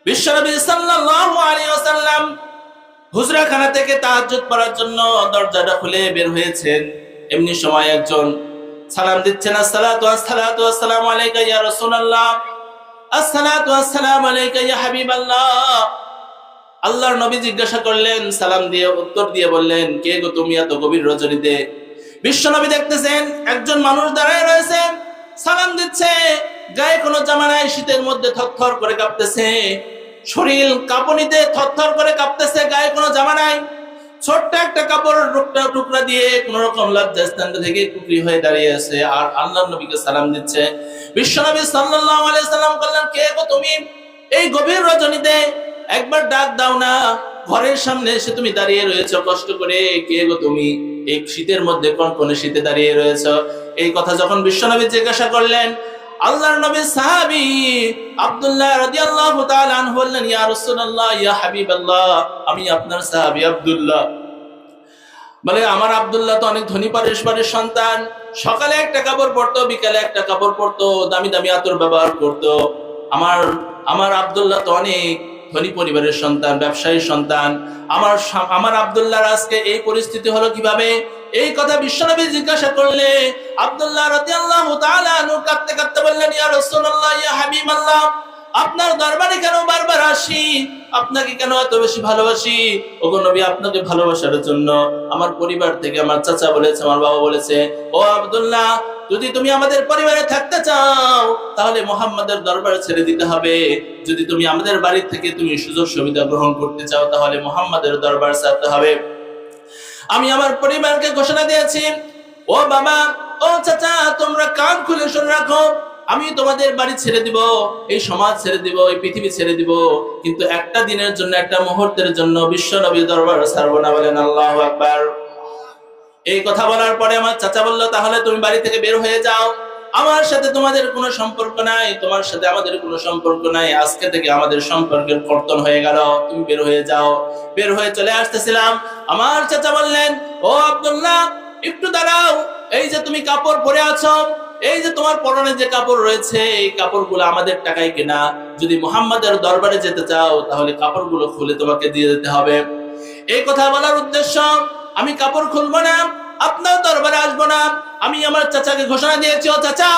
Speaker 1: বিশ্বনবী সাল্লাল্লাহু আলাইহি ওয়াসাল্লাম হুজরাখানা থেকে তাহাজ্জুদ পড়ার জন্য দরজাটা খুলে বের হয়েছেন। এমনি সময় একজন সালাম দিচ্ছেন, আসসালাতু ওয়াসসালামু আলাইকা ইয়া রাসূলুল্লাহ, আসসালাতু ওয়াসসালামু আলাইকা ইয়া হাবিবাল্লাহ। আল্লাহর নবী জিজ্ঞাসা করলেন, সালাম দিয়ে উত্তর দিয়ে বললেন, কে গো তুমি এত গভীর রজনীতে? বিশ্বনবী দেখতেছেন একজন মানুষ দাঁড়ায় রয়েছে, সালাম দিচ্ছে, গায়ে কোনো জামা নাই, শীতের মধ্যে থরথর করে কাঁপতেছে, শরীর কাঁপুনিতে থরথর করে কাঁপতেছে, গায়ে কোনো জামা নাই, ছোট্ট একটা কাপড়ের টুকরা দিয়ে কোন রকম লজ্জাস্থান থেকে টুকরি হয়ে দাঁড়িয়ে আছে, আর আল্লাহর নবীকে সালাম দিচ্ছে। বিশ্বনবী সাল্লাল্লাহু আলাইহি সাল্লাম বললেন, কে গো তুমি এই গভীর রজনীতে? একবার ডাক দাও না, ঘরের সামনে এসে তুমি দাঁড়িয়ে রয়েছো কষ্ট করে, কে গো তুমি এই শীতের মধ্যে কনকনে শীতে দাঁড়িয়ে রয়েছো? এই কথা যখন বিশ্বনবী জিজ্ঞাসা করলেন, আল্লাহর নবীর সাহাবী আব্দুল্লাহ রাদিয়াল্লাহু তাআলা আনহু বললেন, ইয়া রাসূলুল্লাহ ইয়া হাবিবাল্লাহ, আমি আপনার সাহাবী আব্দুল্লাহ। বলে, আমার আব্দুল্লাহ তো অনেক ধনী পারিবারের সন্তান, সকালে একটা কাপড় পরতো, বিকালে একটা কাপড় পরতো, দামি দামি আতর ব্যবহার করতো। আমার আব্দুল্লাহ তো অনেক ধনী পরিবারের সন্তান, ব্যবসায়ীর সন্তান। আমার আব্দুল্লাহর আজকে এই পরিস্থিতি হলো কিভাবে? এই কথা বিশ্বনবী জিজ্ঞাসা করলে আব্দুল্লাহ রাদিয়াল্লাহু তাআলা আনহু কাঁদতে কাঁদতে বললেন, ইয়া রাসূলুল্লাহ ইয়া হাবিবাল্লাহ, আপনার দরবারে কেন বারবার আসি? আপনাকে কেন এত বেশি ভালোবাসি? ওগো নবী, আপনাকে ভালোবাসার জন্য আমার পরিবার থেকে আমার চাচা বলেছে, আমার বাবা বলেছে, ও আব্দুল্লাহ, যদি তুমি আমাদের পরিবারে থাকতে চাও তাহলে মুহাম্মাদের দরবার ছেড়ে দিতে হবে। যদি তুমি আমাদের বাড়ি থেকে তুমি সুযোগ সুবিধা গ্রহণ করতে চাও তাহলে মুহাম্মাদের দরবার ছাড়তে হবে। আমি আমার পরিবারকে ঘোষণা দিয়েছি, ও বাবা, ও চাচা, তোমরা কান খুলে শুনে রাখো, আমি তোমাদের বাড়ি ছেড়ে দিব, এই সমাজ ছেড়ে দিব, এই পৃথিবী ছেড়ে দিব, কিন্তু একটা দিনের জন্য, একটা মুহূর্তের জন্য বিশ্ব নবীর দরবার ছাড়বো না। বলেন আল্লাহু আকবার। এই কথা বলার পরে আমার চাচা বলল, তাহলে তুমি বাড়ি থেকে বের হয়ে যাও। আমার সাথে তোমাদের কোনো সম্পর্ক নাই, তোমার সাথে আমাদের কোনো সম্পর্ক নাই, আজকে থেকে আমাদের সম্পর্কের কর্তন হয়ে গেল, তুমি বের হয়ে যাও। বের হয়ে চলে আসতেছিলাম, আমার চাচা বললেন, ও আব্দুল্লাহ একটু দাঁড়াও, এই যে তুমি কাপড় পরে আছো, এই যে তোমার পরনে যে কাপড় রয়েছে, এই কাপড়গুলো আমাদের টাকায় কেনা, যদি মুহাম্মাদের দরবারে যেতে চাও তাহলে কাপড়গুলো খুলে তোমাকে দিয়ে দিতে হবে। এই কথা বলার উদ্দেশ্য, আমি কাপড় খুলবো না, আপনার দরবারে আসবো না। আমি আমার চাচাকে ঘোষণা দিয়েছি, ও চাচা,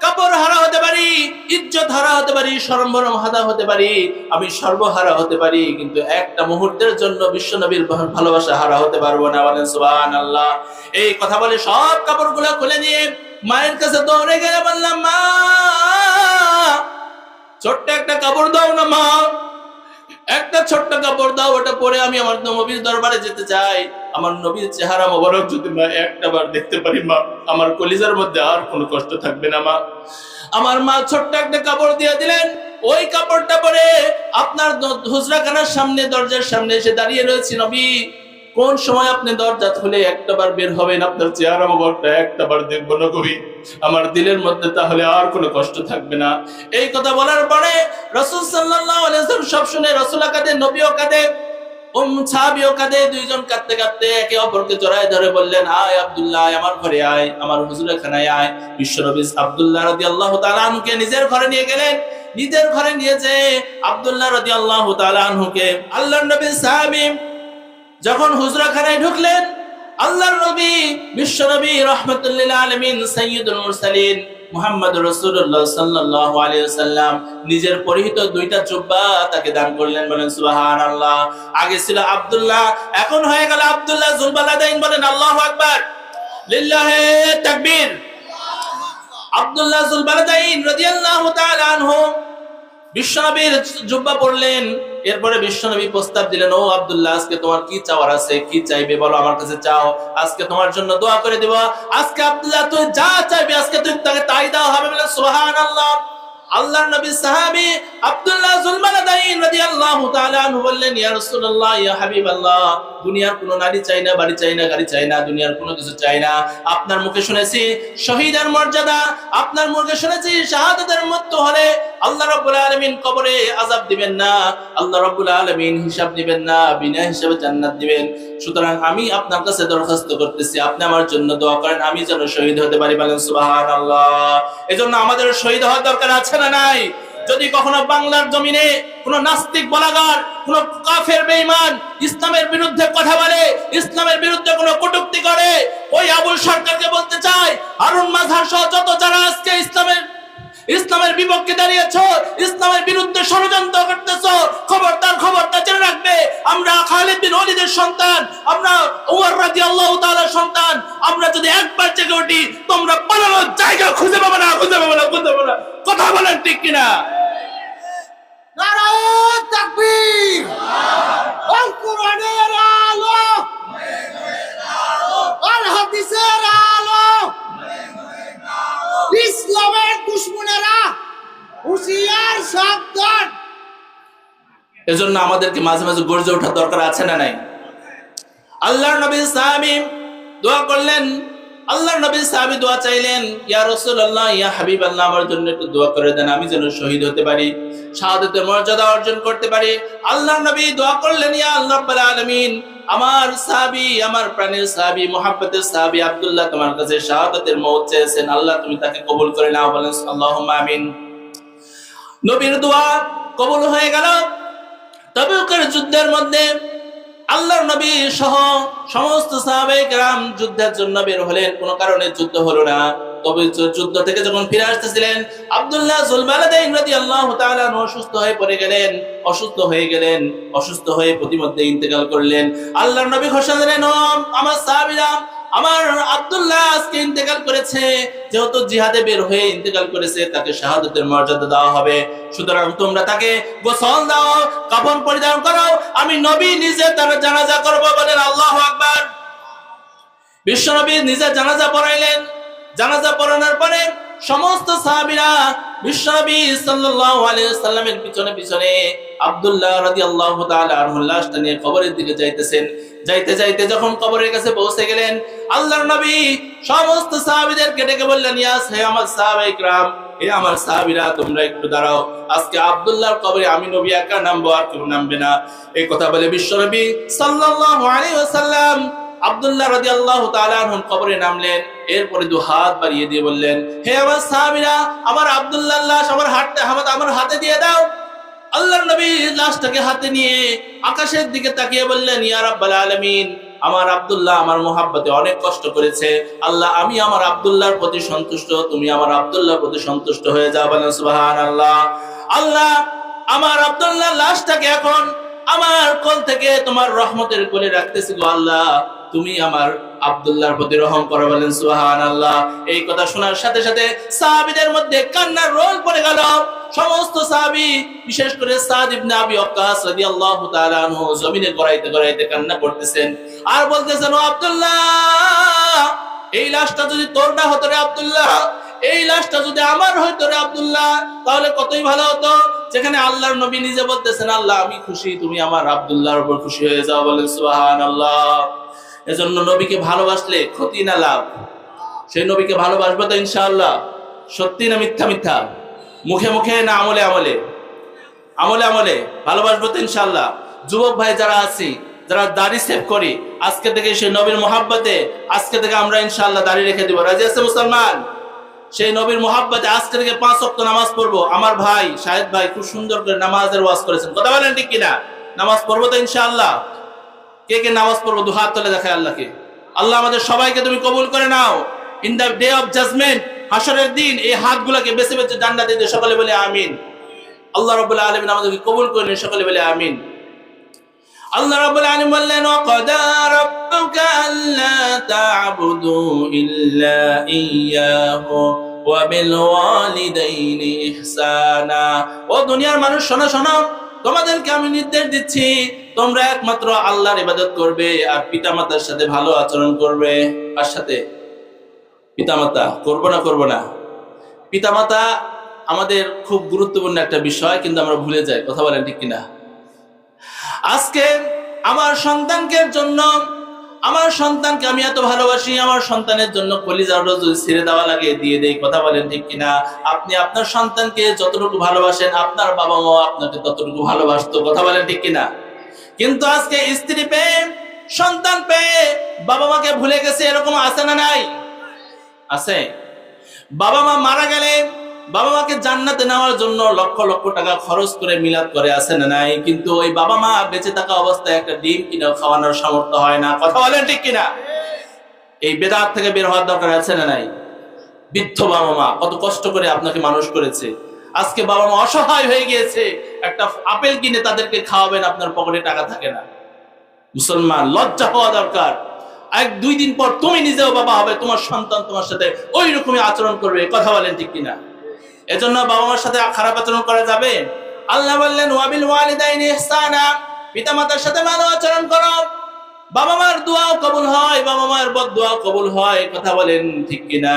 Speaker 1: কাপড় হারা হতে পারি, ইজ্জত হারা হতে পারি, সম্ভ্রম হারা হতে পারি, আমি সর্বহারা হতে পারি, কিন্তু একটা মুহূর্তের জন্য বিশ্ব নবীর ভালোবাসা হারা হতে পারবো না। বলেন সুবহানাল্লাহ। এই কথা বলে সব কাপড়গুলো খুলে দিয়ে মায়ের কাছে দৌড়ে গেলে বললাম, মা ছোট্ট একটা কাপড় দাও না মা, একটা ছোট্ট কাপড় দাও, ওটা পরে আমি আমার নবীর দরবারে যেতে চাই। আমার নবীর চেহারা মোবারক যদি মা একটা বার দেখতে পারি মা, আমার কলিজার মধ্যে আর কোনো কষ্ট থাকবে না মা। আমার মা ছোট্ট একটা কাপড় দিয়ে দিলেন। ওই কাপড়টা পরে আপনার হুজরাখানার সামনে, দরজার সামনে এসে দাঁড়িয়ে রয়েছে নবী। কোন সময় আপনি দরজা খুলে একটাবার বের হবেন, আপনার চেহারা মোবারকটা একটাবার দেখবো না কবি, আমার দিলের মধ্যে তাহলে আর কোনো কষ্ট থাকবে না। এই কথা বলার পরে রাসূল সাল্লাল্লাহু আলাইহি ওয়াসাল্লাম সব শুনে রাসূল কাঁদে, নবীও কাঁদে, সাহাবীও কাঁদে, দুইজন কাঁদতে কাঁদতে একে অপরকে জড়ায় ধরে বললেন, আয় আব্দুল্লাহ, আমার ঘরে আয়, আমার হুজুরখানায় আয়। বিশ্বনবী আব্দুল্লাহ রাদিয়াল্লাহু তাআলা আনহুকে নিজের ঘরে নিয়ে গেলেন। নিজের ঘরে নিয়ে যে আব্দুল্লাহ রাদিয়াল্লাহু তাআলা আনহুকে আল্লাহর নবীর সাহাবী যখন হুজরাখানায় ঢুকলেন, আল্লাহর নবী বিশ্বনবী রাহমাতুল লিল আলামিন সাইয়্যিদুল মুরসালিন মুহাম্মদুর রাসূলুল্লাহ সাল্লাল্লাহু আলাইহি ওয়াসাল্লাম নিজের পরিহিত দুইটা জুব্বা তাকে দান করলেন। বলেন সুবহানাল্লাহ। আগে ছিল আব্দুল্লাহ, এখন হয়ে গেল আব্দুল্লাহ যুলবালাদাইন। বলেন আল্লাহু আকবার, লিল্লাহি তাকবীর। আব্দুল্লাহ যুলবালাদাইন রাদিয়াল্লাহু তাআলা আনহু বিশ্বনবীর জুব্বা পরলেন। এরপরে বিশ্বনবী প্রস্তাব দিলেন, ও আব্দুল্লাহ, আজকে তোমার কি চাওয়ার আছে, কি চাইবে বলো, আমার কাছে চাও, আজকে তোমার জন্য দোয়া করে দেব। আজকে আব্দুল্লাহ তুই যা চাইবে আজকে তুই তাকে তাই দেওয়া হবে। বলে সুবহানাল্লাহ। আল্লাহর নবী সাহাবী আব্দুল্লাহ যুলবালাদাইন রাদিয়াল্লাহু তাআলা আনহু বললেন, ইয়া রাসূলুল্লাহ, ইয়া হাবিবাল্লাহ, দুনিয়ার কোনো নারী চাই না, বাড়ি চাই না, গাড়ি চাই না, দুনিয়ার কোনো কিছু চাই না। আপনার মুখে শুনেছি শহীদের মর্যাদা, আপনার মুখে শুনেছি শাহাদাতের মৃত্যু হলে আল্লাহ রাব্বুল আলামিন কবরে আযাব দিবেন না, আল্লাহ রাব্বুল আলামিন হিসাব দিবেন না, বিনা হিসাবে জান্নাত দিবেন। সুতরাং আমি আপনার কাছে দরখাস্ত করতেছি, আপনি আমার জন্য দোয়া করেন, আমি যেন শহীদ হতে পারি। বলেন সুবহানাল্লাহ। এজন্য আমাদের শহীদ হওয়ার দরকার আছে না নাই? যদি কখনো বাংলার জমিনে কোন নাস্তিক বলাগার, কোন কাফের বেঈমান ইসলামের বিরুদ্ধে কথা বলে, ইসলামের বিরুদ্ধে কোন কটূক্তি করে, ওই আবুল সরকারকে বলতে চাই, হারুন মাযহার সহ যত যারা আজকে ইসলামের বিপক্ষে দাঁড়িয়েছো, ইসলামের বিরুদ্ধে ষড়যন্ত্র করতেছো, খবরদার খবরদার জেনে রাখবে, আমরা খালিদ বিন ওয়ালিদের সন্তান, আমরা উমর রাদিয়াল্লাহু তাআলার সন্তান। আমরা যদি একবার জেগে উঠি, তোমরা পালানোর জায়গা খুঁজে পাবে না, খুঁজে পাবে না, খুঁজে পাবে না। কথা বলেন ঠিক কিনা?
Speaker 2: নারায়ে তাকবীর। আল কোরআনের আলো, আল হাদিসের আলো, ইসলামের দুশমনেরা হুঁশিয়ার, সাবধান।
Speaker 1: এজন্য আমাদেরকে মাঝে মাঝে গর্জে ওঠার দরকার আছে না নাই? আল্লাহর নবী সাহাবী দোয়া করলেন, আল্লাহর নবী সাহাবী দোয়া চাইলেন, ইয়া রাসূলুল্লাহ, ইয়া হাবিবাল্লাহ, আমার জন্য একটু দোয়া করে দেন, আমি যেন শহীদ হতে পারি, শাহাদাতের মর্যাদা অর্জন করতে পারি। আল্লাহর নবী দোয়া করলেন, ইয়া আল্লাহ রাব্বুল আলামিন, আমার সাহাবী, আমার প্রাণের সাহাবী, মুহাব্বতের সাহাবী আব্দুল্লাহ তোমার কাছে শাহাদাতের মওত চেয়েছেন, আল্লাহ তুমি তাকে কবুল করে নাও। বলেন আল্লাহুম্মা আমিন। নবীর দোয়া কবুল হয়ে গেল। তাবুকের যুদ্ধের মধ্যে আল্লাহর নবী সহ সমস্ত সাহাবায়ে কেরাম যুদ্ধের জন্য বের হলেন, কোনো কারণে যুদ্ধ হলো না। তবে যুদ্ধ থেকে যখন ফিরে আসতেছিলেন, আব্দুল্লাহ যুলবালাদাইন রাদিয়াল্লাহু তাআলা অসুস্থ হয়ে পড়ে গেলেন, অসুস্থ হয়ে প্রতিমধ্যে ইন্তেকাল করলেন। আল্লাহর নবী ঘোষণা দিলেন, আমার সাহাবীরা, আমার আব্দুল্লাহ আজকে ইন্তেকাল করেছে, যেহেতু জিহাদে বের হয়ে ইন্তেকাল করেছে, তাকে শাহাদাতের মর্যাদা দেওয়া হবে। সুতরাং তোমরা তাকে গোসল দাও, কাফন পরিধান করো, আমি নবী নিজে তার জানাজা করব। বলেন আল্লাহু আকবার। বিশ্বনবী নিজে জানাজা পড়াইলেন। জানাজা পড়ানোর পরে সমস্ত সাহাবীরা বিশ্বনবী সাল্লাল্লাহু আলাইহি ওয়াসাল্লামের পিছনে পিছনে আব্দুল্লাহ রাদিয়াল্লাহু তাআলা আনহুর লাশটা নিয়ে কবরের দিকে যাইতেছেন। যাইতে যাইতে যখন কবরের কাছে পৌঁছে গেলেন, আল্লাহর নবী সমস্ত সাহাবীদেরকে ডেকে বললেন, ইয়াস হে আমার সাহাবায়ে কিরাম, হে আমার সাহাবীরা, তোমরা একটু দাঁড়াও, আজকে আব্দুল্লাহর কবরে আমি নবী একা নামবো, আর কেউ নামবে না। এই কথা বলে বিশ্বনবী সাল্লাল্লাহু আলাইহি ওয়াসাল্লাম আব্দুল্লাহ রাদিয়াল্লাহু তাআলা আনহুর কবরে নামলেন। এরপরে দু হাত বাড়িয়ে দিয়ে বললেন, হে আমার সাহাবীরা, আমার আব্দুল্লাহর লাশ আমার হাতে দিয়ে দাও। আল্লাহর নবী লাশটাকে হাতে নিয়ে আকাশের দিকে তাকিয়ে বললেন, ইয়া রাব্বাল আলামিন, আমার আব্দুল্লাহ আমার মোহাব্বতে অনেক কষ্ট করেছে, আল্লাহ আমি আমার আব্দুল্লাহর প্রতি সন্তুষ্ট, তুমি আমার আব্দুল্লাহর প্রতি সন্তুষ্ট হয়ে যাও। বলেন সুবহানাল্লাহ। আল্লাহ আমার আব্দুল্লাহর লাশটাকে এখন আমার কোল থেকে তোমার রহমতের কোলে রাখতেছি গো আল্লাহ, তুমি আমার আব্দুল্লাহর প্রতি রহম করো। বলেন সুবহানাল্লাহ। এই কথা শোনার সাথে সাথে সাহাবীদের মধ্যে কান্নার রোল পড়ে গেল। সমস্ত সাহাবী, বিশেষ করে সাদ ইবনে আবি ওয়াক্কাস রাদিয়াল্লাহু তাআলা আনহু জমিনে গড়াইতে গড়াইতে কান্না করতেছেন আর বলতেছেন, ও আব্দুল্লাহ, এই লাশটা যদি তোর না হতো রে আব্দুল্লাহ, এই লাশটা যদি আমার হইতো রে আব্দুল্লাহ, তাহলে কতই ভালো হতো। যেখানে আল্লাহর নবী নিজে বলতেছেন, আল্লাহ আমি খুশি, তুমি আমার আব্দুল্লাহর উপর খুশি হয়ে যাও। বলেন সুবহানাল্লাহ। এজন্য নবীকে ভালোবাসলে ক্ষতি না লাভ? সেই নবীকে ভালোবাসবো তো ইনশাআল্লাহ। সত্যি না মিথ্যা? মিথ্যা মুখে মুখে না আমলে আমলে? আমলে আমলে ভালোবাসবো তো ইনশাআল্লাহ। যুবক ভাই যারা আছি, যারা দাড়ি সেভ করি, আজকে থেকে সেই নবীর মোহাব্বতে আজকে থেকে আমরা ইনশাআল্লাহ দাড়ি রেখে দিব। রাজি আছে মুসলমান? সেই নবীর মোহাব্বতে আজকে থেকে 5 ওয়াক্ত নামাজ পড়বো। আমার ভাই শাহেদ ভাই খুব সুন্দর করে নামাজের ওয়াজ করেছেন, কথা বলেন ঠিক কিনা? নামাজ পড়বো তো ইনশাআল্লাহ। কে কে নামাজ পড়বো দু হাত তুলে দেখায় আল্লাহকে। আল্লাহ আমাদের সবাইকে তুমি কবুল করে নাও। In the day of judgement, হাসরের দিন, এই হাতগুলোকে বেছে বেছে জান্নাতে দিতে সকলে বলে আমিন। আল্লাহ রাব্বুল আলামিন আমাদেরকে কবুল করে নিন, সকলে বলে আমিন। আল্লাহ রাব্বুল আলামিন বললেন, ওয়াকাদা রাব্বুকা আল্লা তা'বুদু ইল্লা ইয়্যাহু ওয়া বিল ওয়ালিদাইনি ইহসানা। ও দুনিয়ার মানুষ শোনো শোনো, তোমাদেরকে আমি নির্দেশ দিচ্ছি, তোমরা একমাত্র আল্লাহর ইবাদত করবে আর পিতামাতার সাথে ভালো আচরণ করবে। কার সাথে? পিতামাতা। করবো না? করবো না? পিতামাতা আমাদের খুব গুরুত্বপূর্ণ একটা বিষয়, কিন্তু আমরা ভুলে যাই, কথা বলেন ঠিক কিনা? আজকে আমার সন্তানকে জন্য, আমার সন্তানকে আমি এত ভালোবাসি, আমার সন্তানের জন্য কলিজার রোজ ছেড়ে দেওয়া লাগে, দিয়ে দেই, কথা বলেন ঠিক কিনা? আপনি আপনার সন্তানকে যতটুকু ভালোবাসেন, আপনার বাবা মা আপনাকে ততটুকু ভালোবাসতো, কথা বলেন ঠিক কিনা? কিন্তু আজকে স্ত্রী পেয়ে, সন্তান পেয়ে বাবা মাকে ভুলে গেছে, এরকম আছে না নাই? আছে। বাবা মা মারা গেলে বাবা মাকে জান্নাতে নেওয়ার জন্য লক্ষ লক্ষ টাকা খরচ করে মিলাদ করে, আছে না নাই? কিন্তু ওই বাবা মা বেঁচে থাকা অবস্থায় একটা ডিম কিনে খাওয়ানোর সামর্থ্য হয় না, কথা বলেন ঠিক কিনা? এই বেদাত থেকে বের হওয়ার দরকার আছে না নাই? বৃদ্ধ বাবা মা কত কষ্ট করে আপনাকে মানুষ করেছে, আজকে বাবা মা অসহায় হয়ে গিয়েছে, একটা আপেল কিনে তাদেরকে খাওয়াবেন, আপনার পকেটে টাকা থাকে না। মুসলমান, লজ্জা হওয়া দরকার। 1-2 দিন পর তুমি নিজেও বাবা হবে, তোমার সন্তান তোমার সাথে ওই রকমই আচরণ করবে, কথা বলেন ঠিক কিনা? এজন্য বাবা মার সাথে খারাপ আচরণ করা যাবে? আল্লাহ বললেন, ওয়াবিল ওয়ালিদাইনি ইহসানা, পিতামাতার সাথে ভালো আচরণ করো। বাবা মার দোয়াও কবুল হয়, বাবা মার বদদোয়াও কবুল হয়, কথা বলেন ঠিক কিনা?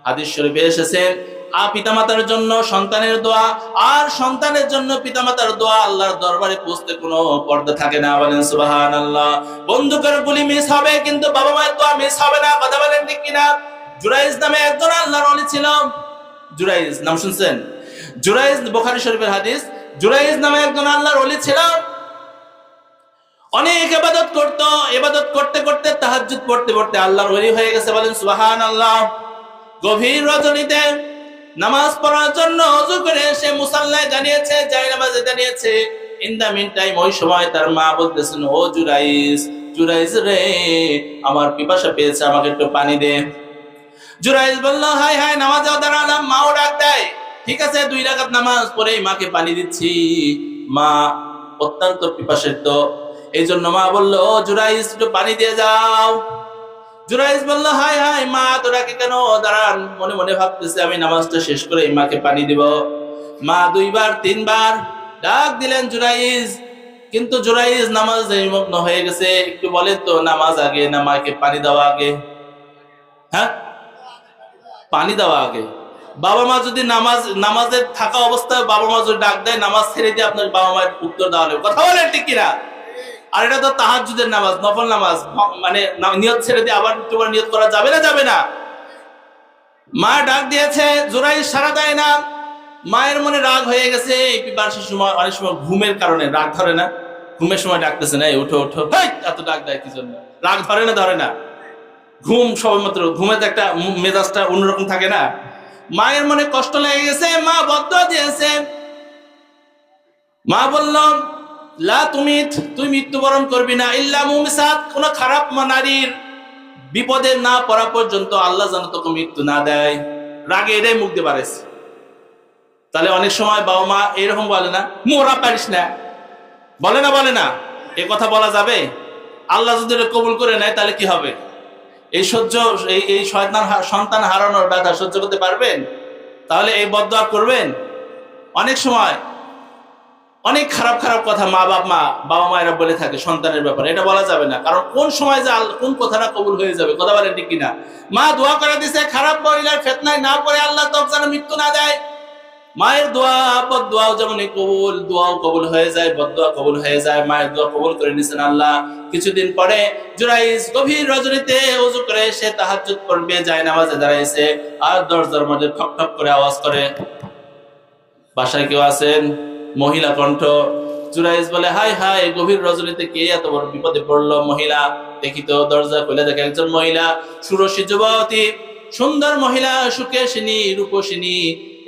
Speaker 1: হাদিস শরীফে এসেছে, পিতামাতার জন্য সন্তানের দোয়া আর সন্তানের জন্য পিতামাতার দোয়া আল্লাহর দরবারে পৌঁছতে কোনো পর্দা থাকে না। বলেন সুবহানাল্লাহ। বন্দুকের গুলি মিস হবে, কিন্তু বাবা মায়ের দোয়া মিস হবে না, কথা বলেন ঠিক কিনা? জুরাইজ নামে একজন আল্লাহর ওলি ছিল। জুরাইজ নাম শুনছেন? জুরাইজ বুখারী শরীফের হাদিস। জুরাইজ নামে একজন আল্লাহর ওলি ছিল, অনেক ইবাদত করত, ইবাদত করতে করতে তাহাজ্জুদ পড়তে পড়তে আল্লাহর ওলি হয়ে গেছে। বলেন সুবহানাল্লাহ। গভীর রজনীতে নামাজ পড়ার জন্য ওযু করে সে মুসাল্লায় দাঁড়িয়েছে, জায়নামাজে দাঁড়িয়েছে। ইন দা মিন টাইম ওই সময় তার মা বলতেছেন, ও জুরাইজ, জুরাইজ রে, আমার পিপাসা পেয়েছে, আমাকে একটু পানি দে। জুরাইজ বলল, হাই হাই, নামাজেও দাঁড়ালাম, মাও ডাক দেয়, ঠিক আছে 2 রাকাত নামাজ পড়ে মাকে পানি দিচ্ছি। মা অত্যন্ত পিপাসিত, এই জন্য মা বলল, ও জুরাইজ একটু পানি দিয়ে যাও। জুরাইজ বলল, হাই হাই মা, তোরাকে কেন? দাঁড়ান, মনে মনে ভাবতেছে আমি নামাজটা শেষ করে মাকে পানি দিব। মা 2বার 3বার ডাক দিলেন জুরাইজ, কিন্তু জুরাইজ নামাজ নিমগ্ন হয়ে গেছে। একটু বলেন তো, নামাজ আগে না মাকে পানি দেওয়া আগে? হ্যাঁ, পানি দেওয়া আগে। বাবা মা যদি নামাজে থাকা অবস্থায় বাবা মা যদি ডাক দেয়, নামাজ ছেড়ে দিয়ে আপনার বাবা মায়ের উত্তর দেওয়া হবে, কথা বলেন ঠিক কিনা? আর এটা তো তাহাজ্জুদের নামাজ, নফল নামাজ, মানে নিয়ত ছেড়ে দিয়ে আবার তোমার নিয়ত করা যাবে না? যাবে না। মা ডাক দিয়েছে, জুরাইজ সাড়া দেয় না। মায়ের মনে রাগ হয়ে গেছে। এই পিপাসার সময় অনেক সময় ঘুমের কারণে রাগ ধরে না, ঘুমের সময় ডাকতেছে না, এই উঠো উঠো, এত ডাক দেয় কি জন্য? রাগ ধরে না? ধরে না। ঘুম সবেমাত্র, ঘুমের একটা মেজাজটা অন্যরকম থাকে না। মায়ের মনে কষ্ট লেগে গেছে, মা বদদুয়া দিয়েছে। মা বলল, লা তুমিত, তুই মৃত্যুবরণ করবি না, ইল্লা মুমিসাত, কোন খারাপ নারীর বিপদে না পড়া পর্যন্ত আল্লাহ যেন তোকে মৃত্যু না দেয়। রাগে এটাই মুখ দিয়ে পারেছে। তাহলে অনেক সময় বাবা মা এরকম বলে না, মোরা পারিস না, বলে না? বলে না? এ কথা বলা যাবে? আল্লাহ যদি এটা কবুল করে নেয় তাহলে কি হবে? এই এই সন্তান হারানোর ব্যথা সহ্য করতে পারবেন? তাহলে এই বদদুয়া করবেন? অনেক সময় অনেক খারাপ খারাপ কথা বাবা মায়েরা বলে থাকে সন্তানের ব্যাপারে। এটা বলা যাবে না, কারণ কোন সময় যে কোন কথাটা কবুল হয়ে যাবে, কথা বলেন ঠিক কিনা? মা দোয়া করে দিছে, খারাপ মহিলার ফিতনায় না পড়ে আল্লাহ তোকে যেন মৃত্যু না দেয়। মায়ের দোয়া, বদদুয়াও যেমন কবুল, দোয়াও কবুল হয়ে যায়, বদদুয়া কবুল হয়ে যায়। মায়ের দোয়া কবুল করে নিছেন আল্লাহ। কিছুদিন পরে জুরাইজ গভীর রজনীতে ওযু করে সে তাহাজ্জুদ পড়বে, যায় নামাজে দাঁড়াইছে, আর দরজার মধ্যে ঠক ঠক করে আওয়াজ করে। বাসায় কেউ আছেন? মহিলা কণ্ঠ। জুরাইজ বলে, হাই হাই, গভীর রজনীতে কে এত বড় বিপদে পড়লো? মহিলা। দেখি তো, দরজা খুলে দেখে একজন মহিলা, ষোড়শী যুবতী, সুন্দর মহিলা, সুকেশিনী, রূপসিনী।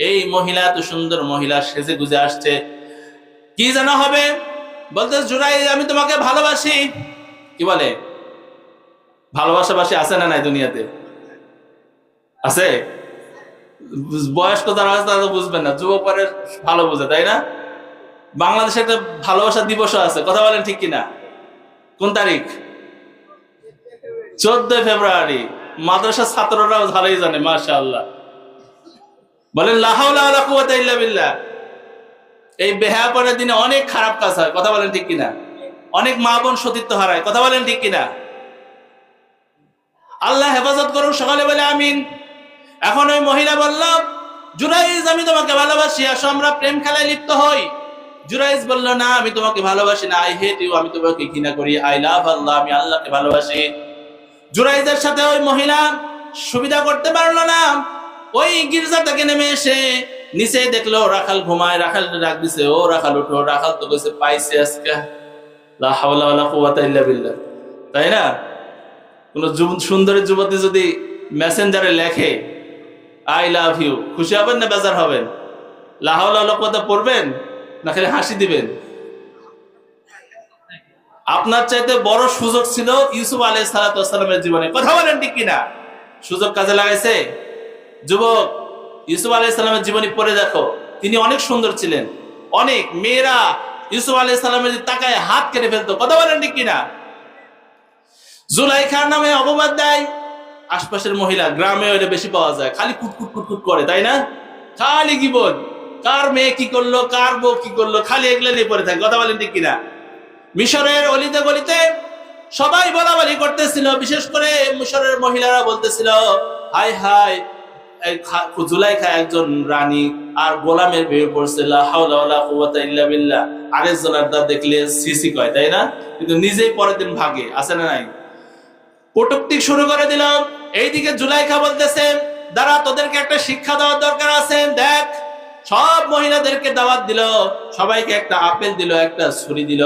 Speaker 1: এই মহিলা এত সুন্দর মহিলা সেজে গুজে আসছে, কি যেন হবে? বলতে, জুরাইজ আমি তোমাকে ভালোবাসি। কি বলে? ভালোবাসাবাসি আছে না নাই দুনিয়াতে? আছে? বয়স্ক যারা আছে তারা তো বুঝবেন না, যুবক পরে ভালো বুঝে, তাই না? বাংলাদেশে একটা ভালোবাসা দিবসও আছে, কথা বলেন ঠিক কিনা? কোন তারিখ? 14 ফেব্রুয়ারি। মাদ্রাসার ছাত্ররাও ভালোই জানে, মাশাআল্লাহ। বলেন লা হাওলা ওয়ালা কুওয়াতা ইল্লা বিল্লাহ। এই বেহায়াপনার দিনে অনেক খারাপ কাজ হয়, কথা বলেন ঠিক কিনা? অনেক মা বোন সতীত্ব হারায়, কথা বলেন ঠিক কিনা? আল্লাহ হেফাজত করুন, সকালে বলে আমিন। এখন ওই মহিলা বলল, জুরাইজ আমি তোমাকে ভালোবাসি, আসো আমরা প্রেম খেলায় লিপ্ত হই। জুরাইজ বলল, না আমি তোমাকে ভালোবাসি না, আই হেট ইউ, আমি তোমাকে ঘৃণা করি, আই লাভ আল্লাহ, আমি আল্লাহকে ভালোবাসি। জুরাইজের সাথে ওই মহিলা সুবিধা করতে পারলো না। ওই গির্জা থেকে নেমে এসে নিচে দেখলো রাখাল ঘুমায়, রাখাল ডাক দিছে, ও রাখাল উঠো। রাখাল তো কইছে, পাইছে আজকে, লা হাওলা ওয়ালা কুওয়াতা ইল্লা বিল্লাহ। তাই না? কোন সুন্দরী যুবতী যদি মেসেঞ্জারে লেখে আই লাভ ইউ, খুশি হবেন না বেজার হবেন? লা হাওলা ওয়ালা কুওয়াতা পড়বেন না খালি হাসি দিবেন? আপনার চাইতে বড় সুযোগ ছিল ইউসুফ আলাইহিস সালাতু ওয়াস সালামের জীবনে, কথা বলেন ঠিক কিনা? সুযোগ কাজে লাগাইছে যুবক। ইউসুফ আলাইহিস সালামের জীবনী পড়ে দেখো, তিনি অনেক সুন্দর ছিলেন। অনেক মেয়েরা ইউসুফ আলাইহিস সালামের তাকায় হাত কেটে ফেলতো, কথা বলেন ঠিক কিনা? জুলাইখার নামে অপবাদ দেয় আশপাশের মহিলা, গ্রামে ওইটা বেশি পাওয়া যায়, খালি কুটকুট কুটকুট করে, তাই না? খালি কি বল, কার মেয়ে কি করলো, কার বউ কি করলো, খালি এগুলো নিয়ে পড়ে থাকে, কথা বলেন ঠিক কিনা? মিশরের অলিতে গলিতে সবাই বলাবলি করতেছিল, বিশেষ করে মিশরের মহিলারা বলতেছিল, হাই হাই, জুলাইখা একজন রানী আর গোলামের ভেবে পড়ছে, লা হাওলা ওয়ালা কুওয়াতা ইল্লা বিল্লাহ। আরেকজনের দা দেখলে সিসি কয়, তাই না? কিন্তু নিজেই পরের দিন ভাগে, আছে না নাই? কটূক্তি শুরু করে দিল। এইদিকে জুলাইখা বলতেছে, দাঁড়া, তোদেরকে একটা শিক্ষা দেওয়ার দরকার আছে। দেখ, সব মহিলাদেরকে দাওয়াত দিল, সবাইকে একটা আপেল দিল, একটা ছুরি দিল।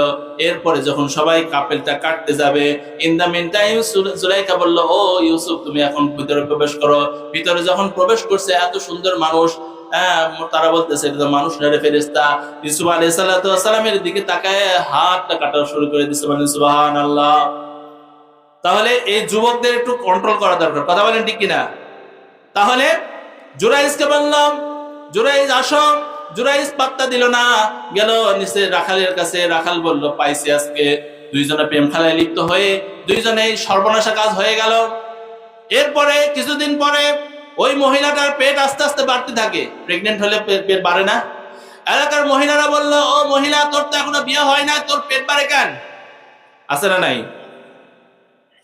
Speaker 1: এরপরে যখন সবাই আপেলটা কাটতে যাবে, in the meantime Zulaikha বলল, ও ইউসুফ তুমি এখন ভিতরে প্রবেশ করো। ভিতরে যখন প্রবেশ করছে এত সুন্দর মানুষ, তারা বলতেছে এটা তো মানুষ না রে, ফেরেশতা। ইউসুফ আলাইহিস সালাতু ওয়াস সালামের দিকে তাকায় হাতটা কাটা শুরু করে দিছে, মানে সুবহানাল্লাহ। তাহলে এই যুবকদের একটু কন্ট্রোল করা দরকার, কথা বলেন ঠিক কিনা? তাহলে জুরাইজকে বললাম, জুরাইজ আসো। জুরাইজ পাত্তা দিল না, গেল নিচে রাখালের কাছে। রাখাল বলল, পাইছি আজকে। দুইজনে প্রেম খেলায় লিপ্ত হয়ে দুইজনেই সর্বনাশা কাজ হয়ে গেল। এরপরে কিছুদিন পরে ওই মহিলাটার পেট আস্তে আস্তে বাড়তে থাকে। প্রেগনেন্ট হলে পেট বাড়ে না? এলাকার মহিলারা বলল, ও মহিলা, তোর তো এখনো বিয়ে হয় না, তোর পেট বাড়ে কেন? আছে না নাই?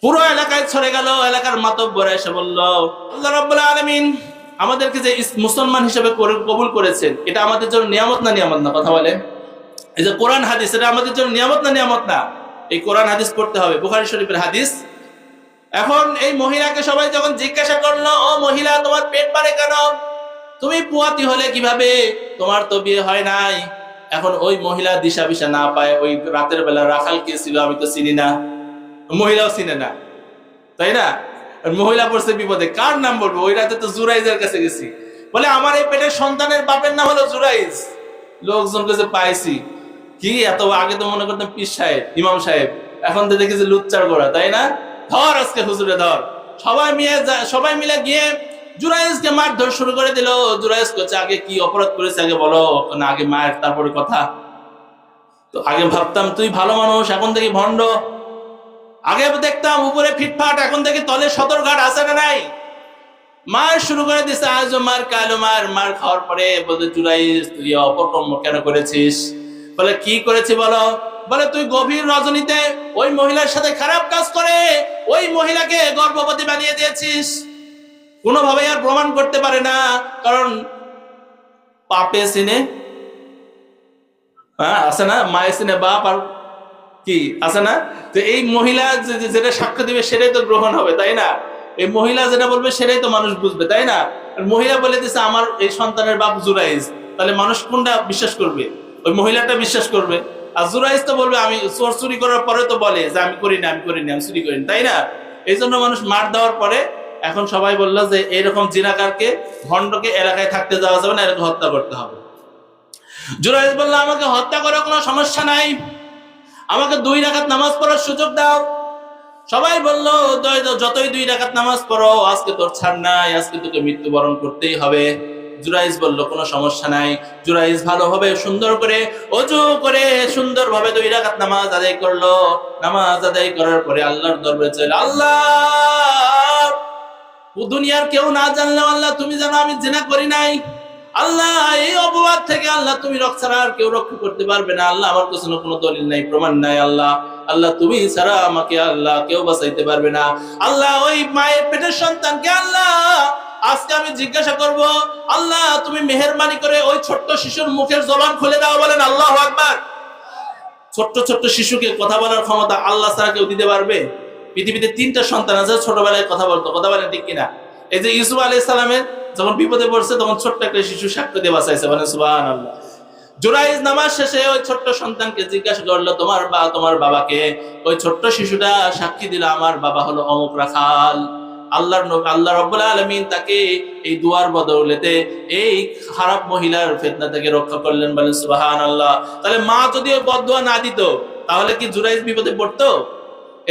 Speaker 1: পুরো এলাকায় ছড়ে গেল। এলাকার মাতব্বর এসে বলল, আল্লাহ রাব্বুল আলামিন আমাদেরকে যে মুসলমান হিসেবে কবুল করেছেন, এটা আমাদের জন্য নিয়ামত না নিয়ামত না? কথা বলেন। এই যে কোরআন হাদিস, এটা আমাদের জন্য নিয়ামত না নিয়ামত না? এই কোরআন হাদিস পড়তে হবে, বুখারী শরীফের হাদিস। এখন এই মহিলাকে সবাই যখন জিজ্ঞাসা করলো, ও মহিলা তোমার পেট বাড়ে কেন, তুমি পুয়াতি হলে কিভাবে, তোমার তো বিয়ে হয় নাই। এখন ওই মহিলা দিশা বিশা না পায়, ওই রাতের বেলা রাখাল কে ছিল আমি তো চিনি না, মহিলাও চিনে না, তাই না? মহিলা পড়ছে বিপদে, কার নাম বলবো? ওই রাতে তো জুরাইজের কাছে গেছি, বলে আমার এই পেটের সন্তানের বাপের নাম হলো জুরাইজ। লোকজন কাছে পাইছি কি, এত আগে তো মনে করতাম পীর সাহেব, ইমাম সাহেব, এখন তো দেখেছি লুচ্চার গোড়া, তাই না? ধর আজকে হুজুরে ধর। সবাই মিলে গিয়ে জুরাইজকে মারধর শুরু করে দিল। জুরাইজ করছে আগে কি অপরাধ করেছে আগে বলো, না আগে মায়ের তারপরে কথা। তো আগে ভাবতাম তুই ভালো মানুষ, এখন থেকে ভণ্ড। আগে দেখতাম উপরে ফিটফাট, এখন থেকে তলে সদরঘাট আছে না নাই। মার শুরু করে দিছে, আজও মার কালো মার। মার খাওয়ার পরে বলতে, জুরাইজ তুই অপকর্ম কেন করেছিস? বলে কি করেছি বলো? বলে তুই গভীর রজনীতে ওই মহিলার সাথে খারাপ কাজ করে ওই মহিলাকে গর্ভবতী বানিয়ে দিয়েছিস। কোনোভাবে আর প্রমাণ করতে পারে না, কারণ পাপে সিনে আছে না, মায়ে সিনে বাপ, আর কি আছে না? তো এই মহিলা যেটা সাক্ষ্য দিবে সেটাই তো গ্রহণ হবে, তাই না? এই মহিলা যেটা বলবে সেটাই তো মানুষ বুঝবে, তাই না? আর মহিলা বলে দিচ্ছে আমার এই সন্তানের বাপ জুরাইজ, তাহলে মানুষ কোনটা বিশ্বাস করবে? ওই মহিলাটা বিশ্বাস করবে। আর জুরাইজ তো বলবে আমি চুরি করার পরে তো বলে যে আমি করিনি, আমি চুরি করিনি, তাই না? এই জন্য মানুষ মার দেওয়ার পরে এখন সবাই বললো যে এইরকম জিনাকারকে, ভণ্ডকে এলাকায় থাকতে দেওয়া যাবে না, এরকম হত্যা করতে হবে। জুরাইজ বললো আমাকে হত্যা করার কোনো সমস্যা নাই, আমাকে 2 রাকাত নামাজ পড়ার সুযোগ দাও। সবাই বললো যতই 2 রাকাত নামাজ পড়ো, আজকে তোর ছাড় নাই, আজকে তোকে মৃত্যুবরণ করতেই হবে। জুরাইজ বলল কোনো সমস্যা নাই। জুরাইজ ভালোভাবে সুন্দর করে ওযু করে সুন্দরভাবে 2 রাকাত নামাজ আদায় করলো। নামাজ আদায় করার পরে আল্লাহর দরবারে চাইল, আল্লাহ দুনিয়ার কেউ না জানলেও আল্লাহ তুমি জানো আমি জিনা করি নাই। আল্লাহ এই অপবাদ থেকে আল্লাহ তুমি রক্ষা ছাড়া আর কেউ রক্ষা করতে পারবে না। আল্লাহ আমার কাছে কোনো দলিল নাই, প্রমাণ নাই। আল্লাহ তুমি ছাড়া আমাকে আল্লাহ কেউ বাঁচাইতে পারবে না। আল্লাহ ওই মায়ের পেটের সন্তানকে আল্লাহ আজকে আমি জিজ্ঞাসা করব, আল্লাহ তুমি মেহেরবানি করে ওই ছোট্ট শিশুর মুখের জবান খুলে দাও। বলেন আল্লাহু আকবার। ছোট্ট শিশুকে কথা বলার ক্ষমতা আল্লাহ ছাড়া কেউ দিতে পারবে? পৃথিবীতে 3টা সন্তান আছে ছোটবেলায় কথা বলতো, কথা বলেন ঠিক কিনা? এই যে ইউসুফ আলাইহিস সালামের যখন বিপদে পড়ছে তখন ছোট্ট একটা শিশু সাক্ষ্য দিয়ে বাঁচাইছে, মানে সুবহানাল্লাহ। জুরাইজ নামাজ শেষে ওই ছোট্ট সন্তানকে জিজ্ঞাসা করলো তোমার বাবাকে। ওই ছোট্ট শিশুটা সাক্ষী দিল আমার বাবা হলো অমুক রাখাল। আল্লাহ রাব্বুল আলামিন তাকে এই দুয়ার বদৌলতে এই খারাপ মহিলার ফিতনা থেকে রক্ষা করলেন, বলেন সুবহানাল্লাহ। তাহলে মা যদি ওই বদদুয়া না দিত তাহলে কি জুরাইজ বিপদে পড়তো?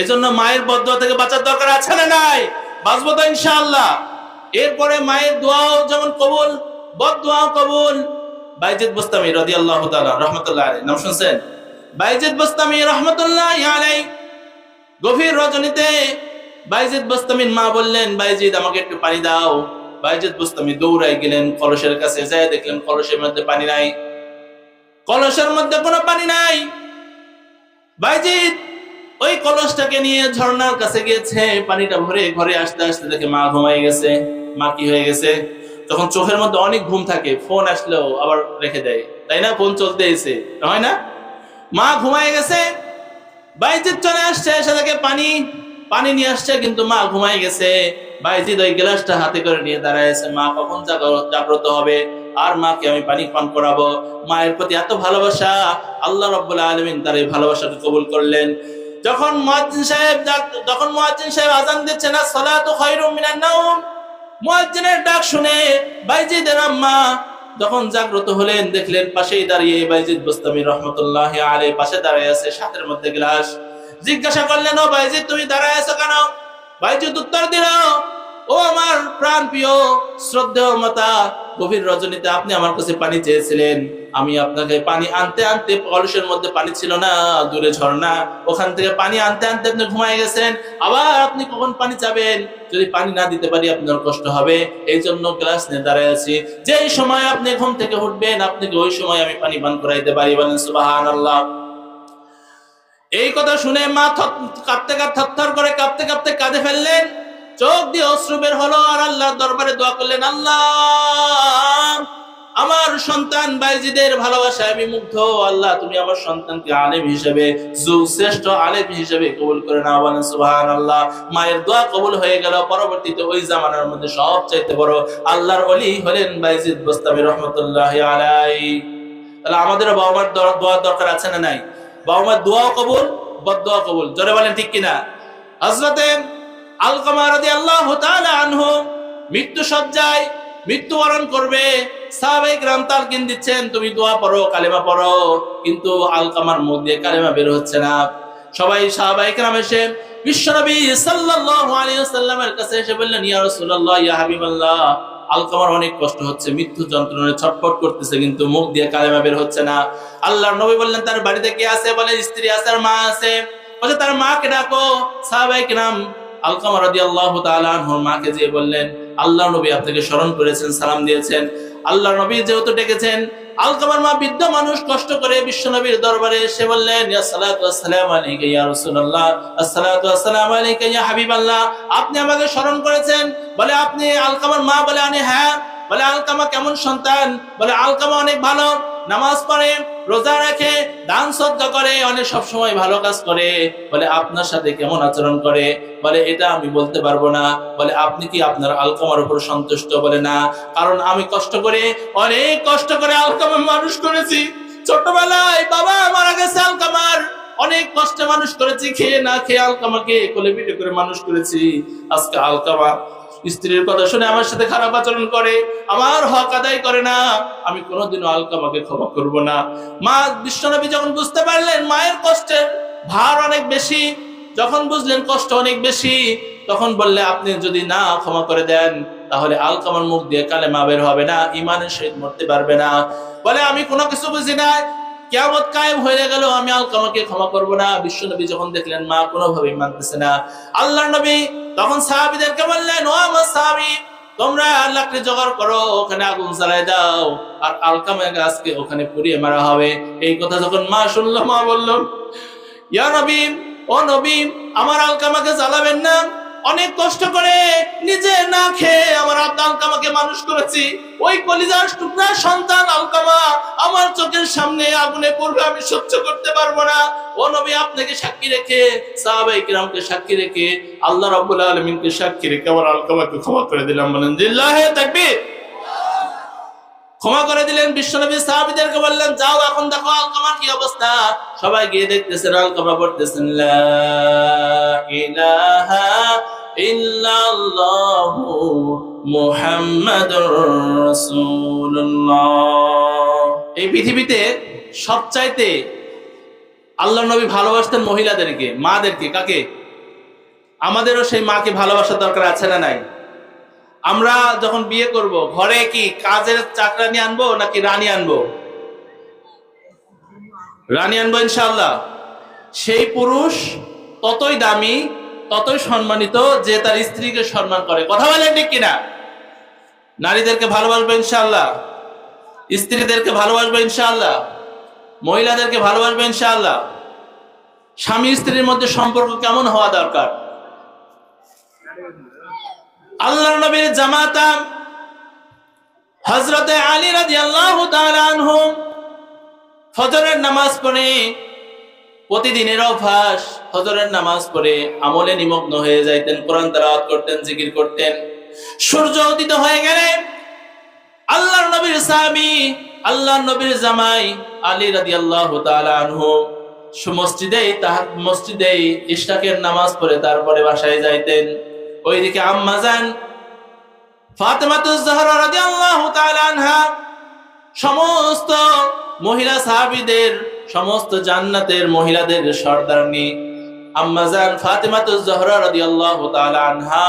Speaker 1: এজন্য মায়ের বদদুয়া থেকে বাঁচার দরকার আছে না নাই? বাঁচবো তো ইনশাআল্লাহ। এরপরে মায়ের দোয়াও যেমন কবুল, বদদুয়াও কবুল। বাইজিদ বুস্তামি রাদিয়াল্লাহু তাআলা রাহমাতুল্লাহ আলাইহি, নাম শুনছেন? বাইজিদ বুস্তামি রাহমাতুল্লাহি আলাইহি গভীর রজনীতে বাইজিদ বুস্তামির মা বললেন, বাইজিদ আমাকে একটু পানি দাও। বাইজিদ বুস্তামি দৌড়ায় গেলেন কলসের কাছে, যায় দেখলেন কলসের মধ্যে পানি নাই, কলসের মধ্যে কোনো পানি নাই। বাইজিদ ওই কলসটাকে নিয়ে ঝর্ণার কাছে গিয়েছে, পানিটা ভরে ঘরে আসতে আসতে দেখে মা ঘুমাই গেছে। মা কি হয়ে গেছে? তখন চোখের মধ্যে অনেক ঘুম থাকে, ফোন আসলেও আবার রেখে দেয়, তাই না? ফোন চলতে এসে হয় না? মা ঘুমাই গেছে। বাইজিদ চলে আসছে, এসে দেখে পানি নিয়ে আসছে, কিন্তু মা ঘুমাই গেছে। বাইজিদ ওই গ্লাসটা হাতে করে নিয়ে দাঁড়ায় আছে, মা কখন জাগ্রত হবে আর মাকে আমি পানি পান করাবো। মায়ের প্রতি এত ভালোবাসা, আল্লাহ রাব্বুল আলামিন তার এই ভালোবাসাকে কবুল করলেন। যখন মুয়াজ্জিন সাহেব আযান দিচ্ছেন, সালাতু খায়রুম মিনান নাওম, মুয়াজ্জিনের ডাক শুনে বাইজিদের আম্মা যখন জাগ্রত হলেন, দেখলেন পাশেই দাঁড়িয়ে বাইজিদ বুস্তামি রাহমাতুল্লাহি আলাইহি পাশে দাঁড়িয়ে আছে, সাথের মধ্যে গ্লাস। জিজ্ঞাসা করলেন, ও বাইজিদ তুমি দাঁড়ায় আছো কেন? বাইজিদ উত্তর দিল, ও আমার প্রাণ প্রিয় শ্রদ্ধেয় মাতা, গভীর রজনীতে আপনি আমার কাছে পানি চেয়েছিলেন, আমি আপনাকে পানি আনতে আনতে, কলসের মধ্যে পানি ছিল না, দূরে ঝর্ণা, ওখান থেকে পানি আনতে আনতে আপনি ঘুমায় গেছেন। আবার আপনি কখন পানি চাবেন? যদি পানি না দিতে পারি আপনার কষ্ট হবে, এই জন্য গ্লাস নিয়ে দাঁড়ায় আছি। যেই সময় আপনি ঘুম থেকে উঠবেন আপনাকে ওই সময় আমি পানি পান করাইতে পারি। বলেন সুবহানাল্লাহ। এই কথা শুনে মা থরথর করে কাঁপতে কাঁপতে কাঁদে ফেললেন, চোখ দিয়ে অশ্রু বের হলো, আর আল্লাহর দরবারে দোয়া করলেন, আল্লাহ আমার সন্তান বাইজিদের ভালোবাসায় আমি মুগ্ধ। আল্লাহ তুমি আমার সন্তানকে আলেম হিসেবে, যুগ শ্রেষ্ঠ আলেম হিসেবে কবুল করে নাও, বলেন সুবহানাল্লাহ। মায়ের দোয়া কবুল হয়ে গেল। পরবর্তীতে ওই জামানার মধ্যে সবচাইতে বড় আল্লাহর ওলি হলেন বাইজিদ বোস্তামি রহমতুল্লাহি আলাইহি। তাহলে আমাদেরও বাবা মার দোয়ার দরকার আছে না নাই? বাবা মার দোয়াও কবুল, বদদোয়া কবুল, জোরে বলেন ঠিক কিনা? হযরতে আলকামা রাদিয়াল্লাহু তাআলা আনহু মৃত্যু সজ্জায় মৃত্যুবরণ করবে, সাহাবায়ে কেরাম তালকিন দিচ্ছেন তুমি দোয়া পড়ো, কালেমা পড়ো, কিন্তু আলকামার মুখ দিয়ে কালেমা বের হচ্ছে না। সবাই সাহাবায়ে কেরাম এসে বিশ্বনবী সাল্লাল্লাহু আলাইহি ওয়াসাল্লামের কাছে এসে বললেন, ইয়া রাসূলুল্লাহ, ইয়া হাবিবাল্লাহ, আলকামার অনেক কষ্ট হচ্ছে, মৃত্যু যন্ত্রণায় ছটফট করতেছে, কিন্তু মুখ দিয়ে কালেমা বের হচ্ছে না। আল্লাহর নবী বললেন, তার বাড়িতে কে আছে? বলে স্ত্রী আছে আর মা আছে। বলে তার মাকে ডাকো। সাহাবায়ে কেরাম আলকামা রাদিয়াল্লাহু তাআলা আনহুর মাকে যে বললেন, আল্লাহর নবী আপনাকে স্মরণ করেছেন, সালাম দিয়েছেন। আল্লাহর নবী যেহেতু ডেকেছেন, আলকামার মা বৃদ্ধ মানুষ কষ্ট করে বিশ্বনবীর দরবারে এসে বললেন, ইয়া সালাতু ওয়াসসালামু আলাইকা ইয়া রাসূলুল্লাহ, আসসালাতু ওয়াসসালামু আলাইকা ইয়া হাবিবাল্লাহ, আপনি আমাকে স্মরণ করেছেন। বলে আপনি? আলকামার মা বলে, আমি হ্যাঁ। বলে আলকামা কেমন সন্তান? বলে আলকামা অনেক ভালো, নামাজ পড়ে, রোজা রাখে, দান সদকা করে, অনেক সব সময় ভালো কাজ করে। বলে আপনার সাথে কেমন আচরণ করে? বলে এটা আমি বলতে পারবো না। বলে আপনি কি আপনার আলকামার উপর সন্তুষ্ট? বলে না, কারণ আমি কষ্ট করে, অনেক কষ্ট করে আলকামা মানুষ করেছি। ছোটবেলায় বাবা মারা গেছে, আলকামার অনেক কষ্টে মানুষ করেছি, খেয়ে না খেয়ে আলকামাকে কোলে পিঠে করে মানুষ করেছি। আজকে আলকামা স্ত্রীর কথা শুনে আমার সাথে খারাপ আচরণ করে, আমার হক আদায় করে না, আমি কোনোদিনও আলকামাকে ক্ষমা করব না। মা বিশ্বনবী যখন বুঝতে পারলেন মায়ের কষ্টের ভার অনেক বেশি, যখন বুঝলেন কষ্ট অনেক বেশি, তখন বললে আপনি যদি না ক্ষমা করে দেন তাহলে আলকামার মুখ দিয়ে কালেমা বের হবে না, ঈমানের সহিত মরতে পারবে না। বলে আমি কোনো কিছু বুঝি না, কিয়ামত কায়েম হয়ে গেল, আমি আলকামাকে ক্ষমা করব না। বিশ্বনবী যখন দেখলেন মা কোনোভাবেই মানতেছে না, আল্লাহর নবী তখন সাহাবীদেরকে বললেন, ও আমার সাহাবী, তোমরা লাকড়ি জোগাড় করো, ওখানে আগুন জ্বালায় দাও, আর আলকামা গাছকে ওখানে পুড়িয়ে মারা হবে। এই কথা যখন মা শুনলো, মা বলল, ইয়া নবী, ও নবী, আমার আলকামাকে জ্বালাবেন না, অনেক কষ্ট করে নিজে না খেয়ে আমার আলকামাকে মানুষ করেছি, ওই কলিজার টুকরা সন্তান আলকামা আমার চোখের সামনে আগুনে পড়বে, আমি সহ্য করতে পারবো না। ও নবী, আপনাকে সাক্ষী রেখে, সাহাবায়ে কিরামকে সাক্ষী রেখে, আল্লাহ রাব্বুল আলামিনকে সাক্ষী রেখে আমার আলকামাকে ক্ষমা করে দিলাম। বলেন লিল্লাহি তাকবীর। ক্ষমা করে দিলেন। বিশ্বনবী সাহাবীদেরকে বললেন, যাও এখন দেখো আলকামার কি অবস্থা। সবাই গিয়ে দেখতেছেন আলকামা পড়তেছেন, লা ইলাহা ইল্লাল্লাহু মুহাম্মাদুর রাসূলুল্লাহ। এই পৃথিবীতে সবচাইতে আল্লাহর নবী ভালোবাসতেন মহিলাদেরকে, মাদেরকে। কাকে? আমাদেরও সেই মাকে ভালোবাসার দরকার আছে না নাই? আমরা যখন বিয়ে করব, ঘরে কি কাজের চাকরানি আনবো নাকি রানী আনবো? রানী আনবো ইনশাআল্লাহ। সেই পুরুষ ততই দামি, ততই সম্মানিত যে তার স্ত্রীকে সম্মান করে। কথা বলেন ঠিক কিনা? নারীদেরকে ভালোবাসবে ইনশাআল্লাহ, স্ত্রীদেরকে ভালোবাসবে ইনশাআল্লাহ, মহিলাদেরকে ভালোবাসবে ইনশাআল্লাহ। স্বামী স্ত্রীর মধ্যে সম্পর্ক কেমন হওয়া দরকার? আল্লাহর নবীর জামাতা হযরতে আলী রাদিয়াল্লাহু তাআলা আনহু ফজরের নামাজ পড়ে, প্রতিদিনের অভ্যাস, ফজরের নামাজ পড়ে আমলে নিমগ্ন হয়ে যাইতেন, কোরআন তেলাওয়াত করতেন, জিকির করতেন। সূর্য উদিত হয়ে গেলে আল্লাহর নবীর সাহাবী, আল্লাহর নবীর জামাই আলী রাদিয়াল্লাহু তাআলা আনহু মসজিদে ইশরাকের নামাজ পড়ে তারপরে বাসায় যাইতেন। ওইদিকে আম্মা জান ফাতেমাতুজ জাহরা রাদিয়াল্লাহু তাআলা আনহা সমস্ত মহিলা সাহাবীদের, সমস্ত জান্নাতের মহিলাদের সর্দারনি আম্মা জান ফাতেমাতুজ জাহরা রাদিয়াল্লাহু তাআলা আনহা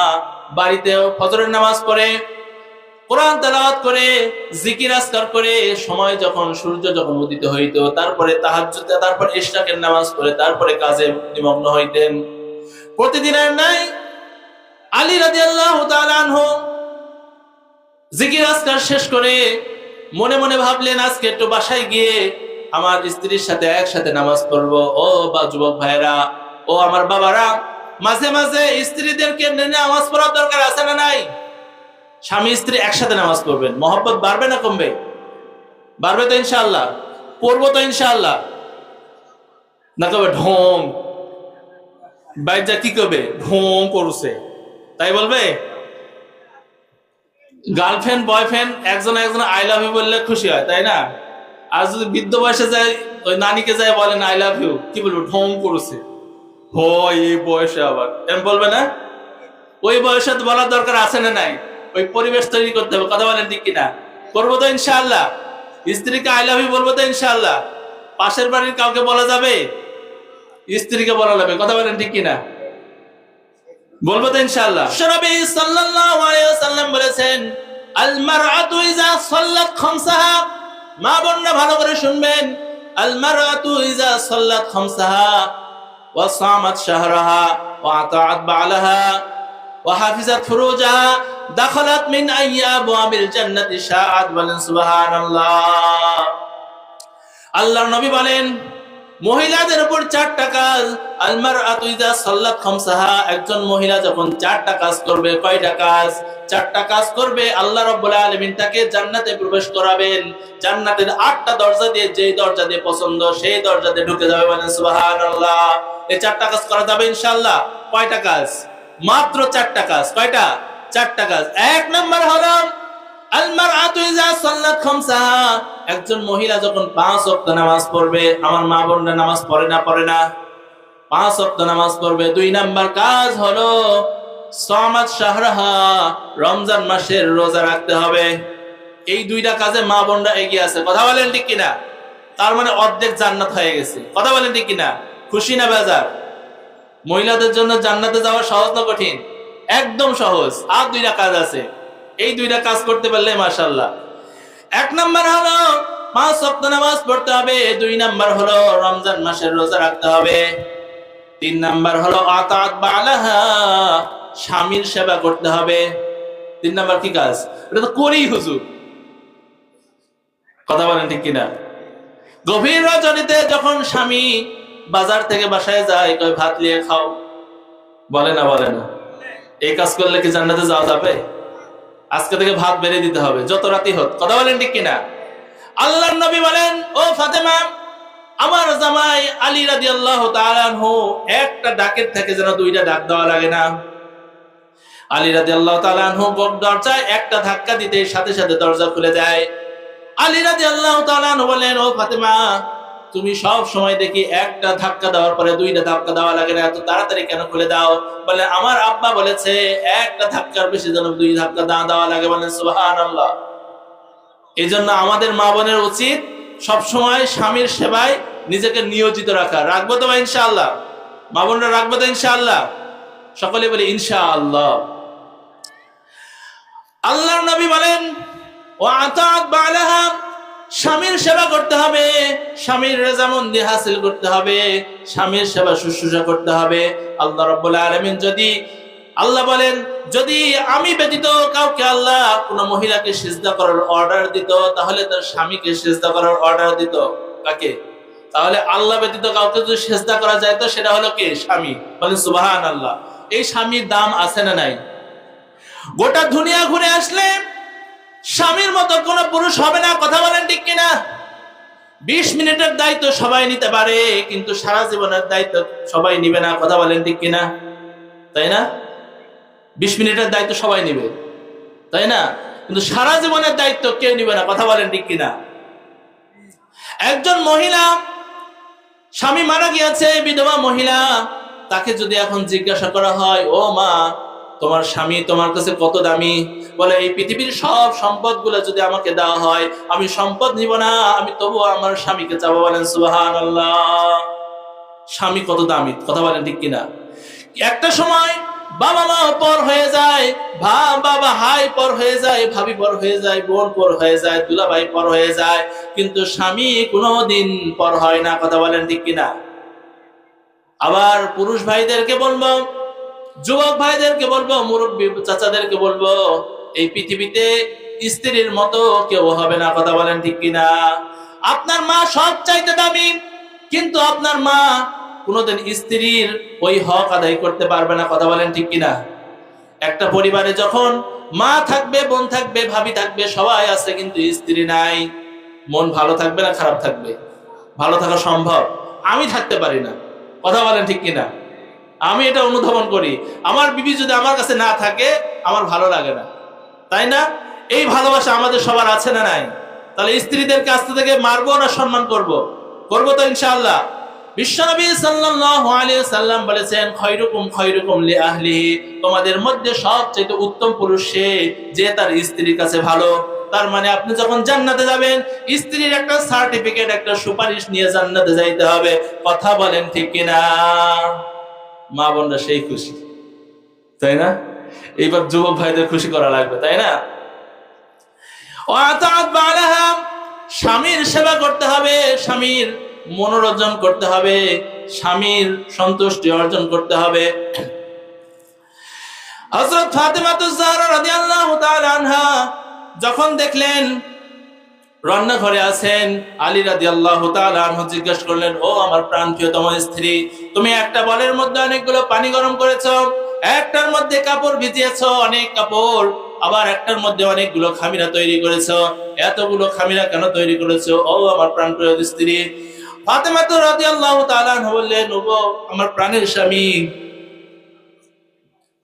Speaker 1: বাড়িতেও ফজরের নামাজ পড়ে, কোরআন তেলাওয়াত করে, জিকির আজকার করে, সময় যখন সূর্য যখন উদিত হইত তারপরে তাহাজ্জুদ, তারপর ইশরাকের নামাজ পড়ে তারপরে কাজে নিমগ্ন হইতেন। প্রতিদিনের নাই আলী রাদিয়াল্লাহু তাআলা আনহু জিকির আজকার শেষ করে মনে মনে ভাবলেন, আজকে একটু বাসায় গিয়ে আমার স্ত্রীর সাথে একসাথে নামাজ পড়বো। ও বা যুবক ভাইরা, ও আমার বাবারা, মাঝে মাঝে স্ত্রীদেরকে নামাজ পড়ার দরকার আছে না নাই? স্বামী স্ত্রী একসাথে নামাজ পড়বেন, মহব্বত বাড়বে না কমবে? বাড়বে তো ইনশাআল্লাহ, পড়বো তো ইনশাআল্লাহ। না কবে ঢং, বাইজা কি করবে, ঢং করছে তাই বলবে। গার্লফ্রেন্ড বয়ফ্রেন্ড একজন একজন আই লাভ ইউ বললে খুশি হয়, তাই না? আর যদি বৃদ্ধ বয়সে যায়, ওই নানিকে যায় বলেন আই লাভ ইউ, কি বলবো, ঢং করছে। হয় এই বয়সে আবার এরকম বলবে না? ওই বয়সে তো বলার দরকার আছে না নাই? ওই পরিবেশ তৈরি করতে হবে, কথা বলেন ঠিক কিনা? করবো তো ইনশাআল্লাহ। স্ত্রীকে আই লাভ ইউ বলবো তো ইনশাআল্লাহ। পাশের বাড়ির কাউকে বলা যাবে? স্ত্রীকে বলা যাবে, কথা বলেন ঠিক কিনা? বলবো তো ইনশাআল্লাহ। নবী সাল্লাল্লাহু আলাইহি ওয়াসাল্লাম বলেছেন, আল মারআতু ইযা সাল্লাত খামসাহা, মা বোনরা ভালো করে শুনবেন, আল মারআতু ইযা সাল্লাত খামসাহা ওয়া সামাত শাহরাহা ওয়া আতাআত বালাহা ওয়া হাফিজাত ফুরুজাহা দাখালাত মিন আইয়াবিল জান্নাতি শাআত। বলেন সুবহানাল্লাহ। আল্লাহর নবী বলেন, মহিলাদের উপর 4টা কাজ। আল মারআতু ইযা সাল্লাত খামসাহা, একজন মহিলা যখন 4টা কাজ করবে, কয়টা কাজ? 4টা কাজ করবে, আল্লাহ রাব্বুল আলামিন তাকে জান্নাতে প্রবেশ করাবেন। জান্নাতের 8টা দরজা দিয়ে যেই দরজা দিয়ে পছন্দ সেই দরজা দিয়ে ঢুকে যাবে। বলেন সুবহানাল্লাহ। এই 4টা কাজ করা যাবে ইনশাআল্লাহ। কয়টা কাজ? মাত্র 4টা কাজ। কয়টা? 4টা কাজ। 1 নাম্বার হলো আল মারআতু ইযা সাল্লাত খামসাহা, একজন মহিলা যখন 5 ওয়াক্ত নামাজ পড়বে, আমার মা বোনরা নামাজ পড়ে না? 5 ওয়াক্ত নামাজ পড়বে। 2 নাম্বার কাজ হলো সামাত শাহরাহা, রমজান মাসের রোজা রাখতে হবে। এই 2টা কাজে মা বোনরা এগিয়ে আছে, কথা বলেন ঠিক কিনা? তার মানে অর্ধেক জান্নাত হয়ে গেছে, কথা বলেন ঠিক কিনা? খুশি না বেজার? মহিলাদের জন্য জান্নাতে যাওয়া সহজ না কঠিন? একদম সহজ। আর 2টা কাজ আছে, এই 2টা কাজ করতে পারলে মাশাআল্লাহ। 1 নাম্বার হলো 5 ওয়াক্ত নামাজ পড়তে হবে। 2 নাম্বার হলো রমজান মাসের রোজা রাখতে হবে। 3 নাম্বার হলো আতাআত বালাহা, স্বামীর সেবা করতে হবে। 3 নাম্বার কি কাজ? এটা তো করি হুজুর, কথা বলেন ঠিক কিনা? গভীর রজনীতে যখন স্বামী বাজার থেকে বাসায় যায়, কই ভাত নিয়ে খাও, বলে না? বলে না? এই কাজ করলে কি জান্নাতে যাওয়া যাবে? আজকে থেকে ভাত বেড়ে দিতে হবে, যত রাতি হোক, কথা বলেন ঠিক কিনা? আল্লাহর নবী বলেন, ও ফাতেমা, আমার জামাই আলী রাদিয়াল্লাহু তাআলা আনহু একটা ডাকের থেকে যেন 2টা ডাক দেওয়া লাগে না। আলী রাদিয়াল্লাহু তাআলা আনহু দরজায় একটা ধাক্কা দিতে সাথে সাথে দরজা খুলে যায়। আলী রাদিয়াল্লাহু তাআলা আনহু বলেন, ও ফাতেমা, তুমি সব সময় দেখি একটা ধাক্কা দেওয়ার পরে 2টা ধাক্কা দেওয়া লাগে না, এত তাড়াতাড়ি কেন খুলে দাও? বলে, আমার আব্বা বলেছে একটা ধাক্কার বেশি যেন 2 ধাক্কা দেওয়া লাগে। বলেন সুবহানাল্লাহ। এই জন্য আমাদের মা বোনের উচিত সব সময় স্বামীর সেবায় নিজেকে নিয়োজিত রাখা। রাখবো তো ইনশাআল্লাহ? মা বোনরা রাখবো তো ইনশাআল্লাহ? সকলে বলি ইনশাআল্লাহ। আল্লাহর নবী বলেন, ওয়া আতাআত বালাহা, স্বামীর সেবা করতে হবে, স্বামীর রেজামন্দি হাসিল করতে হবে, স্বামীর সেবা শুশ্রূষা করতে হবে। আল্লাহ রাব্বুল আলামিন আল্লাহ বলেন, যদি আমি ব্যতীত কাউকে আল্লাহ কোন মহিলাকে সিজদা করার অর্ডার দিত, তাহলে তার স্বামীকে সিজদা করার অর্ডার দিত। কাকে? তাহলে আল্লাহ ব্যতীত কাউকে যদি সিজদা করা যায় তো সেটা হলো কে? স্বামী। বলেন সুবহানাল্লাহ। এই স্বামীর দাম আছে না নাই? গোটা দুনিয়া ঘুরে আসলে স্বামীর মতো কোন পুরুষ হবে না, কথা বলেন ঠিক কিনা? 20 মিনিটের দায়িত্ব সবাই নিতে পারে, কিন্তু সারা জীবনের দায়িত্ব সবাই নিবে না, কথা বলেন ঠিক কিনা? তাই না? 20 মিনিটের দায়িত্ব সবাই নিবে, তাই না? কিন্তু সারা জীবনের দায়িত্ব কেউ নিবে না, কথা বলেন ঠিক কিনা? একজন মহিলা স্বামী মারা গিয়েছে, বিধবা মহিলা, তাকে যদি এখন জিজ্ঞাসা করা হয়, ও মা, তোমার স্বামী তোমার কাছে কত দামি? বলে, এই পৃথিবীর সব সম্পদগুলো যদি আমাকে দেওয়া হয় আমি সম্পদ নিব না, আমি তবুও আমার স্বামীকে চাবো। বলেন সুবহানাল্লাহ। স্বামী কত দামি, কথা বলেন ঠিক কিনা? একটা সময় বাবা মা পর হয়ে যায়, বাবা হাই পর হয়ে যায়, ভাবি পর হয়ে যায়, বোন পর হয়ে যায়, দুলাভাই পর হয়ে যায়, কিন্তু স্বামী কোনোদিন পর হয় না, কথা বলেন ঠিক কিনা? আবার পুরুষ ভাইদেরকে বলবো, যুবক ভাইদেরকে বলবো, মুরব্বী চাচাদেরকে বলবো, এই পৃথিবীতে স্ত্রীর মতো কেউ হবে না, কথা বলেন ঠিক কিনা? আপনার মা সব চাইতে দামি, কিন্তু আপনার মা কোনোদিন স্ত্রীর ওই হক আদায় করতে পারবে না, কথা বলেন ঠিক কিনা? একটা পরিবারে যখন মা থাকবে, বোন থাকবে, ভাবি থাকবে, সবাই আছে, কিন্তু স্ত্রী নাই, মন ভালো থাকবে না খারাপ থাকবে? ভালো থাকা সম্ভব? আমি থাকতে পারি না, কথা বলেন ঠিক কিনা? আমি এটা অনুধাবন করি, আমার বিবি যদি আমার কাছে না থাকে আমার ভালো লাগে না, তাই না? এই ভালোবাসা আমাদের সবার আছে না নাই? তাহলে স্ত্রীদেরকে আস্তে থেকে মারবো না সম্মান করব? করবো তো ইনশাআল্লাহ। বিশ্বনবী সাল্লাল্লাহু আলাইহি সাল্লাম বলেছেন, খায়রুকুম খায়রুকুম লিআহলিহি, তোমাদের মধ্যে সবচেয়ে উত্তম পুরুষ সে যে তার স্ত্রীর কাছে ভালো। তার মানে আপনি যখন জান্নাতে যাবেন, স্ত্রীর একটা সার্টিফিকেট, একটা সুপারিশ নিয়ে জান্নাতে যাইতে হবে, কথা বলেন ঠিক কিনা? মা বোনরা সেই খুশি, তাই না? এইবার যুবক ভাইদের খুশি করা লাগবে, তাই না? স্বামীর সেবা করতে হবে, স্বামীর মনোরঞ্জন করতে হবে, স্বামীর সন্তুষ্টি অর্জন করতে হবে। হযরত ফাতেমাতুজ জাহরা রাদিয়াল্লাহু তাআলা আনহা যখন দেখলেন রান্নাঘরে আছেন, আলী রাদিয়াল্লাহু তাআলা আনহু জিজ্ঞেস করলেন, ও আমার প্রাণপ্রিয়তম স্ত্রী, তুমি একটা বলের মধ্যে অনেকগুলো পানি গরম করেছো, একটার মধ্যে কাপড় ভিজিয়েছো অনেক কাপড়, আবার একটার মধ্যে অনেকগুলো খামিরা তৈরি করেছো, এতগুলো খামিরা কেন তৈরি করেছো ও আমার প্রাণপ্রিয় স্ত্রী? ফাতেমা রাদিয়াল্লাহু তাআলা আনহা বললেন, ওগো আমার প্রাণের স্বামী,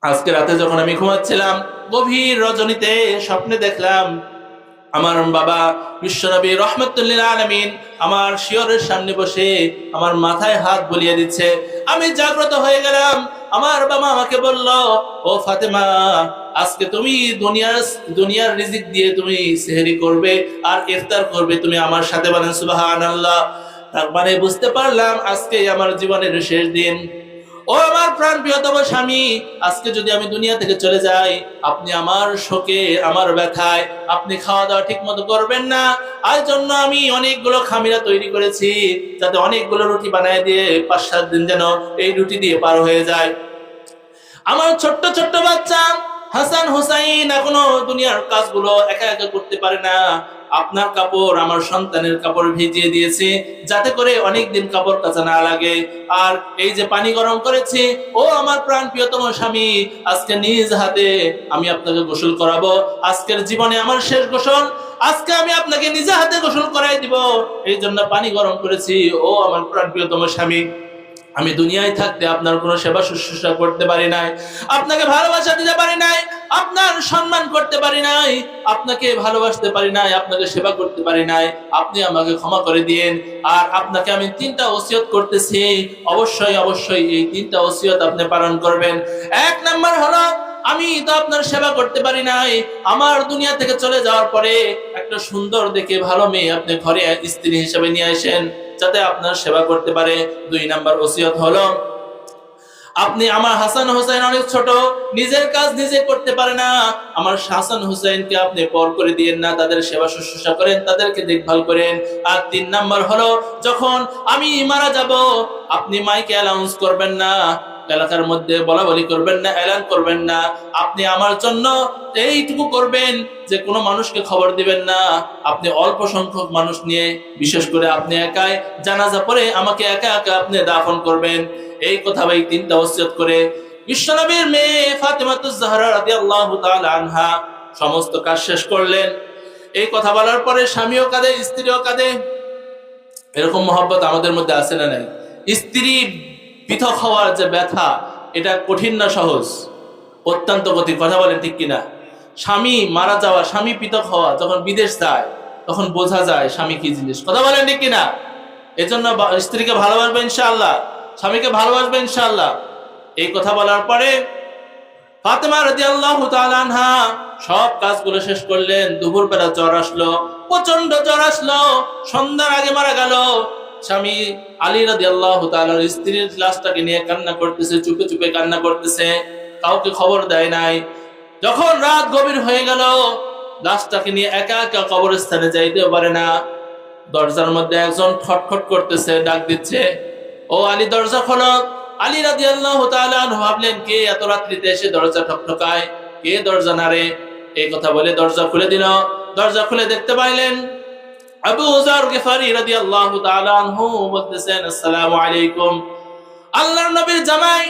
Speaker 1: আজকে রাতে যখন আমি ঘুমাচ্ছিলাম, গভীর রজনীতে স্বপ্নে দেখলাম আমার বাবা বিশ্বনবী রাহমাতুল লিল আলামিন আমার শিয়রের সামনে বসে আমার মাথায় হাত বুলিয়ে দিচ্ছে। আমি জাগ্রত হয়ে গেলাম। আমার বাবা আমাকে বলল, ও ফাতেমা, আজকে তুমি দুনিয়ার রিজিক দিয়ে তুমি সেহরি করবে আর ইফতার করবে তুমি আমার সাথে। বলেন সুবহানাল্লাহ। তার মানে বুঝতে পারলাম আজকে আমার জীবনের শেষ দিন। ও আমার প্রাণ প্রিয়তম স্বামী, আজকে যদি আমি দুনিয়া থেকে চলে যাই, আপনি আমার শোকে, আমার ব্যথায় আপনি খাওয়া দাওয়া ঠিক মতো করবেন না। আর জন্য আমি অনেকগুলো খামিরা তৈরি করেছি, যাতে অনেকগুলো রুটি বানায় দিয়ে 5-7 দিন যেন এই রুটি দিয়ে পার হয়ে যায়। আমার ছোট্ট ছোট্ট বাচ্চা হাসান হুসাইন এখনো দুনিয়ার কাজগুলো একা একা করতে পারে না। আপনার কাপড় আমার সন্তানের কাপড় ভিজিয়ে দিয়েছি, যাতে করে অনেকদিন কাপড় কাচা না লাগে। আর এই যে পানি গরম করেছি, ও আমার প্রাণ প্রিয়তম স্বামী, আজকে নিজ হাতে আমি আপনাকে গোসল করাবো। আজকের জীবনে আমার শেষ গোসল, আজকে আমি আপনাকে নিজে হাতে গোসল করাই দিব, এই জন্য পানি গরম করেছি। ও আমার প্রাণ প্রিয়তম স্বামী, আমি দুনিয়ায় থাকতে আপনার কোনো সেবা শুশ্রূষা করতে পারি নাই, আপনাকে ভালোবাসা দিতে পারি নাই, আপনার সম্মান করতে পারি নাই, আপনাকে ভালোবাসতে পারি নাই, আপনাকে সেবা করতে পারি নাই। আপনি আমাকে ক্ষমা করে দিয়েন। আর আপনাকে আমি 3টা ওসিয়ত করতেছি, অবশ্যই অবশ্যই এই 3টা ওসিয়ত আপনি পালন করবেন। 1 নাম্বার হলো, আমি তো আপনার সেবা করতে পারি নাই, আমার দুনিয়া থেকে চলে যাওয়ার পরে একটা সুন্দর দেখে ভালো মেয়ে আপনি ঘরে স্ত্রী হিসেবে নিয়ে আসেন, যাতে আপনার সেবা করতে পারে। 2 নাম্বার ওসিয়ত হলো, আপনি আমার হাসান হোসেন অনেক ছোট, নিজের কাজ নিজে করতে পারে না, আমার হাসান হোসেনকে আপনি পর করে দিয়েন না, তাদের সেবা শুশ্রূষা করেন, তাদেরকে দেখভাল করেন। আর 3 নাম্বার হলো, যখন আমি মারা যাব, আপনি মাইকে অ্যানাউন্স করবেন না, এলাকার মধ্যে বলা বলি করবেন না, এলান করবেন না। আপনি আমার জন্য এইটুকু করবেন যে কোনো মানুষকে খবর দিবেন না, আপনি অল্প সংখ্যক মানুষ নিয়ে, বিশেষ করে আপনি একাই জানাজা পড়ে আমাকে একা একা আপনি দাফন করবেন। এই কথা ভাই 3টা ওসিয়ত করে বিশ্বনবীর মেয়ে ফাতেমাতুজ জাহরা রাদিয়াল্লাহু তাআলা আনহা সমস্ত কাজ শেষ করলেন। এই কথা বলার পরে স্বামীও কাঁদে, স্ত্রীও কাঁদে। এরকম মহব্বত আমাদের মধ্যে আছে না নাই? স্ত্রী পৃথক হওয়ার যে ব্যথা, এটা কঠিন না সহজ? অত্যন্ত কঠিন, কথা বলেন ঠিক কিনা? স্বামী মারা যাওয়া, স্বামী পৃথক হওয়া, যখন বিদেশ যায় তখন বোঝা যায় স্বামী কি জিনিস, কথা বলেন ঠিক কিনা? এজন্য স্ত্রীকে ভালোবাসবে ইনশাআল্লাহ, স্বামীকে ভালোবাসবে ইনশাআল্লাহ। এই কথা বলার পরে ফাতেমা রাদিয়াল্লাহু তাআলা আনহা সব কাজগুলো শেষ করলেন। দুপুরবেলা জ্বর আসলো, প্রচন্ড জ্বর আসলো, সন্ধ্যার আগে মারা গেল। স্বামী আলী রাদিয়াল্লাহু তাআলার স্ত্রীর লাশটাকে নিয়ে কান্না করতেছে, চুপে চুপে কান্না করতেছে, কাউকে খবর দেয় নাই। যখন রাত গভীর হয়ে গেল, লাশটাকে নিয়ে একা একা কবরস্থানে যাইতেও পারে না। দরজার মধ্যে একজন খটখট করতেছে, ডাক দিচ্ছে, ও আলী দরজা খোলো। আলী রাদিয়াল্লাহু তাআলা আনহু ভাবলেন, কে এত রাত্রিতে এসে দরজা ঠকঠকায়, কে দরজা নাড়ে? এই কথা বলে দরজা খুলে দিল। দরজা খুলে দেখতে পাইলেন আবু যর গিফারি রাদিয়াল্লাহু তাআলা আনহু বলতেছেন, আসসালামু আলাইকুম। আল্লাহর নবীর জামাই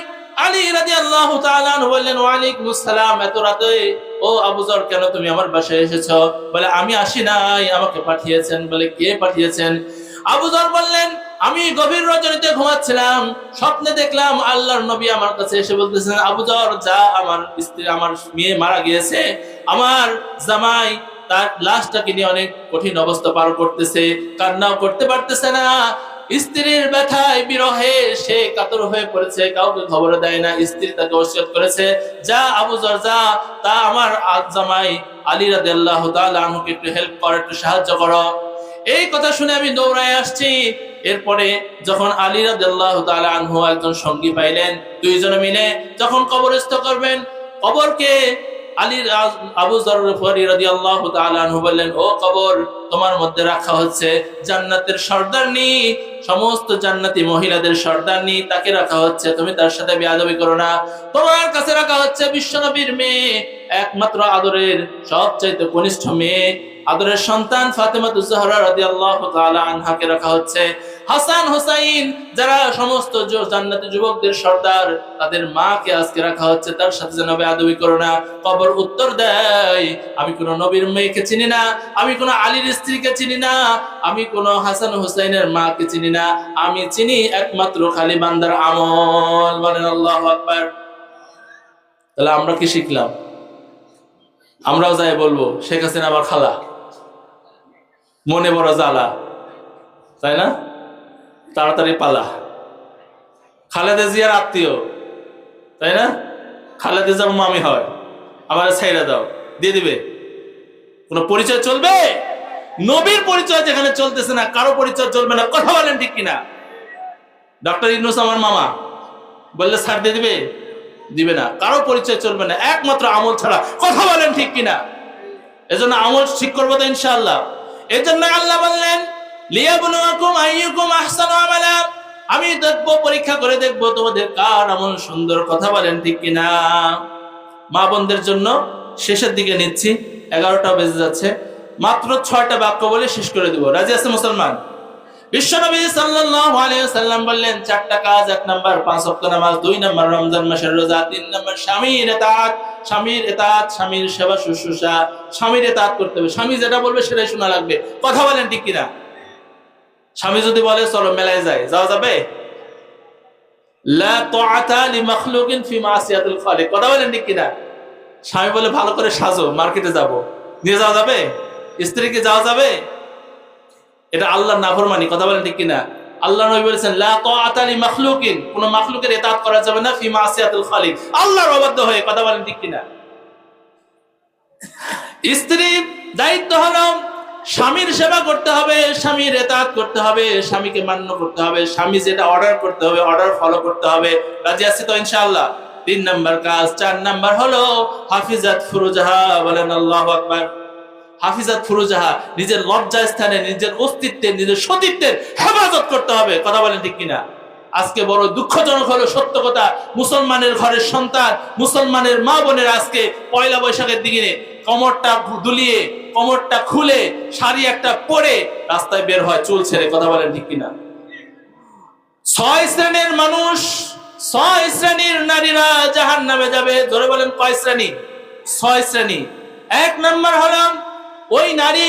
Speaker 1: আলী রাদিয়াল্লাহু তাআলা আনহু বললেন, ওয়ালাইকুমুস সালাম, এত রাতে ও আবু যর কেন তুমি আমার বাসায় এসেছো? বলে, আমি আসি নাই, আমাকে পাঠিয়েছেন। বলে, কে পাঠিয়েছেন? আবু যর বললেন, আমি গভীর রজনীতে ঘুমাচ্ছিলাম, স্বপ্নে দেখলাম আল্লাহর নবী আমার কাছে এসে বলতেছেন, আবু যর যা, আমার স্ত্রী, আমার মেয়ে মারা গিয়েছে, আমার জামাই তার লাশটাকে নিয়ে অনেক কঠিন অবস্থা পার করতেছে, কান্নাও করতে পারতেছে না, স্ত্রীর ব্যথায় বিরহে সে কাতর হয়ে পড়েছে, কাউকে খবর দেয় না। স্ত্রী তাকে ওসিয়ত করেছে, যা আবু যর যা, তা আমার জামাই আলী রাদিয়াল্লাহু তাআলা আনহুকে একটু হেল্প কর, একটু সাহায্য করো। এই কথা শুনে আমি দৌড়ায় আসছি। এরপরে যখন আলী রাদিয়াল্লাহু তাআলা আনহু একজন সঙ্গী পাইলেন, দুইজনে মিলে যখন কবরস্থ করবেন, কবরকে আবু যর গফারি রাদিয়াল্লাহু তাআলা আনহু বললেন, ও কবর, তোমার মধ্যে রাখা হচ্ছে জান্নাতের সর্দারনি, সমস্ত জান্নাতি মহিলাদের সর্দারনি, তাকে রাখা হচ্ছে, তুমি তার সাথে বেয়াদবি করো না। তোমার কাছে রাখা হচ্ছে বিশ্বনবীর মেয়ে, একমাত্র আদরের সবচাইতে কনিষ্ঠ মেয়ে, আদরের সন্তান ফাতেমাতুজ জাহরা রাদিয়াল্লাহু তাআলা আনহাকে রাখা হচ্ছে। হাসান হুসাইন যারা সমস্ত জান্নাতি যুবকদের সর্দার, তাদের মাকে আজকে রাখা হচ্ছে, তার সাথে যেন বেয়াদবি করো না। কবর উত্তর দেয়, আমি কোন নবীর মেয়েকে চিনি না, আমি কোন আলীর স্ত্রীকে চিনি না, আমি কোন হাসান হুসাইনের মাকে চিনি না, আমি চিনি একমাত্র খালি বান্দার আমল। বলেন আল্লাহু আকবার। তাহলে আমরা কি শিখলাম? আমরাও যাই বলবো, শেখ হাসিনা আমার খালা, মনে বড় জ্বালা, তাই না? তাড়াতাড়ি পালা। খালেদা জিয়ার আত্মীয়, তাই না? খালেদা জিয়ার মামি হয়, আমার ছাইড়া দাও, দিয়ে দিবে। কোন পরিচয় চলবে? নবীর পরিচয় যেখানে চলতেছে না, কারো পরিচয় চলবে না। কথা বলেন ঠিক কিনা? ডক্টর ইউনূস আমার মামা বললে ছাড় দিয়ে দিবে? দিবে না। কারো পরিচয় চলবে না, একমাত্র আমল ছাড়া। কথা বলেন ঠিক কিনা? এজন্য আমল ঠিক করবো তো ইনশাআল্লাহ। এজন্য আল্লাহ বললেন, লিয়াবলুয়াকুম আইয়ুকুম আহসানু আমালা, আমি দেখবো, পরীক্ষা করে দেখবো তোমাদের কার আমল সুন্দর। কথা বলেন ঠিক কিনা? মা বোনদের জন্য শেষের দিকে নিচ্ছি, 11টা বেজে যাচ্ছে, মাত্র 6টা বাক্য বলে শেষ করে দেব। রাজি আছে মুসলমান? বিশ্বনবী সাল্লাল্লাহু আলাইহি ওয়াসাল্লাম বললেন, 4টা কাজ। 1 নাম্বার 5 ওয়াক্ত নামাজ, 2 নাম্বার রমজান মাসের রোজা, 3 নাম্বার স্বামীর ইতাআত, স্বামীর সেবা শুশ্রূষা, স্বামীর ইতাআত করতে হবে। স্বামী যেটা বলবে সেটাই শোনা লাগবে। কথা বলেন ঠিক কিনা? স্বামী যদি বলে চলো মেলায় যাই, যাওয়া যাবে? লা তাআতা লিমাখলুকিন ফি মাসিয়াতিল খালিক। কথা বলেন ঠিক কিনা? স্বামী বলে ভালো করে সাজো, মার্কেটে যাব, নিয়ে যাওয়া যাবে? স্ত্রীকে যাওয়া যাবে? এটা আল্লাহর নাফরমানি। কথা বলেন ঠিক কিনা? আল্লাহ নবী বলেছেন, লা তাআতা লিমাখলুকিন, কোন মাখলুকের ইতাআত করা যাবে না, ফি মাসিয়াতিল খালিক, আল্লাহর অবাধ্য হয়ে। কথা বলেন ঠিক কিনা? স্ত্রীর দায়িত্ব হলো স্বামীর সেবা করতে হবে, স্বামীর ইতাআত করতে হবে, স্বামীকে মান্য করতে হবে, স্বামী যেটা অর্ডার করতে হবে অর্ডার ফলো করতে হবে। রাজি আছি তো ইনশাআল্লাহ? 3 নাম্বার কাজ। 4 নাম্বার হলো হাফিজাত ফুরুজাহা। বলেন আল্লাহু আকবার। হাফিজাত ফুরুজাহা, নিজের লজ্জা স্থানে, নিজের অস্তিত্বের, নিজের সতীত্বের হেফাজত করতে হবে। কথা বলেন ঠিক কিনা? আজকে বড় দুঃখজনক হলো সত্য কথা, মুসলমানের ঘরের সন্তান, মুসলমানের মা বোনের আজকে পয়লা বৈশাখের দিকে কোমরটা দুলিয়ে, কোমরটা খুলে, শাড়ি একটা পরে রাস্তায় বের হয় চুল ছেড়ে। কথা বলেন ঠিক কিনা? 6 শ্রেণীর মানুষ, 6 শ্রেণীর নারীরা জাহান্নামে যাবে। ধরে বলেন কয় শ্রেণী? 6 শ্রেণী। 1 নাম্বার হলো ওই নারী,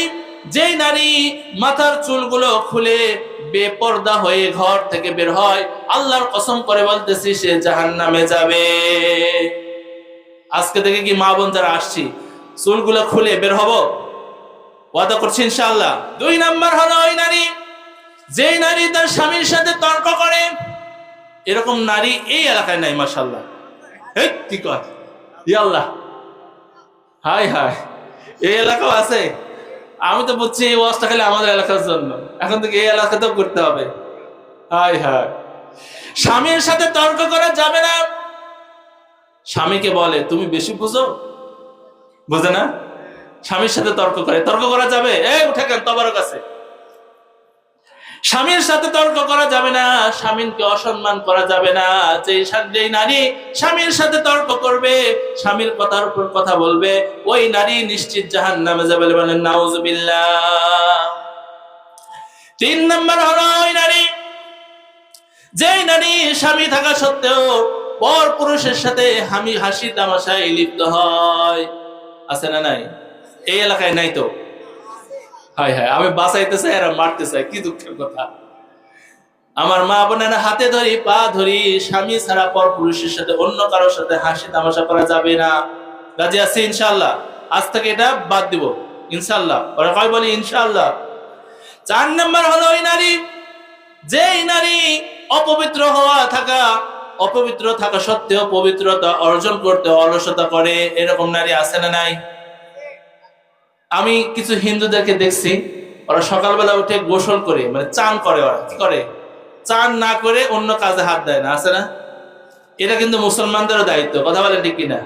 Speaker 1: যেই নারী মাথার চুলগুলো খুলে বেপর্দা হয়ে ঘর থেকে বের হয়, আল্লাহর কসম করে বলতেছি সে জাহান্নামে যাবে। আজকে থেকে কি মা বোন যারা আসছি, চুলগুলো খুলে বের হব? ওয়াদা করছি ইনশাআল্লাহ। 2 নাম্বার হলো ওই নারী, যেই নারী তার স্বামীর সাথে তর্ক করে। এরকম নারী এই এলাকায় নাই মাশাআল্লাহ। এই কি কয়, ইয়া আল্লাহ, হাই হাই, এই এলাকাও আছে। আমি তো বুঝছি এই ওয়াজটা খালি আমাদের এলাকার জন্য, এখন থেকে এই এলাকাতেও করতে হবে। হাই হাই, স্বামীর সাথে তর্ক করা যাবে না। স্বামীকে বলে তুমি বেশি বুঝো, বুঝে না? স্বামীর সাথে তর্ক করে, তর্ক করা যাবে? উঠে কেন, তোমার কাছে। স্বামীর সাথে তর্ক করা যাবে না, স্বামীকে অসম্মান করা যাবে না। যেই নারী স্বামীর সাথে তর্ক করবে, স্বামীর কথার উপর কথা বলবে, ওই নারী নিশ্চিত জাহান্নামে যাবে। বলেন নাউজুবিল্লাহ। 3 নাম্বার হলো ওই নারী, যেই নারী স্বামী থাকা সত্ত্বেও পর পুরুষের সাথে হাসি তামাশায় লিপ্ত হয়। আছে না নাই? এই এলাকায় নাই তো? হায় হায়, আমি বাঁচাইতে চাই আর মারতে চাই, কি দুঃখের কথা। আমার মা বোনেরা, হাতে ধরি পা ধরি, স্বামী ছাড়া পর পুরুষের সাথে অন্য কারোর সাথে হাসি তামাশা করা যাবে না। রাজি আছি ইনশাআল্লাহ? আজ থেকে এটা বাদ দিব ইনশাআল্লাহ। ওরা কয় বলি ইনশাআল্লাহ। 4 নাম্বার হলো ওই নারী, যেই নারী অপবিত্র অপবিত্র থাকা সত্ত্বেও পবিত্রতা অর্জন করতে অলসতা করে। এরকম নারী আছে না নাই? আমি কিছু হিন্দুদেরকে দেখছি, ওরা সকালবেলা উঠে গোসল করে, মানে চান করে। ওরা কি করে? চান না করে অন্য কাজে হাত দেয় না, আছে না? এটা কিন্তু মুসলমানদেরও দায়িত্ব, কথা বলেন ঠিক কিনা?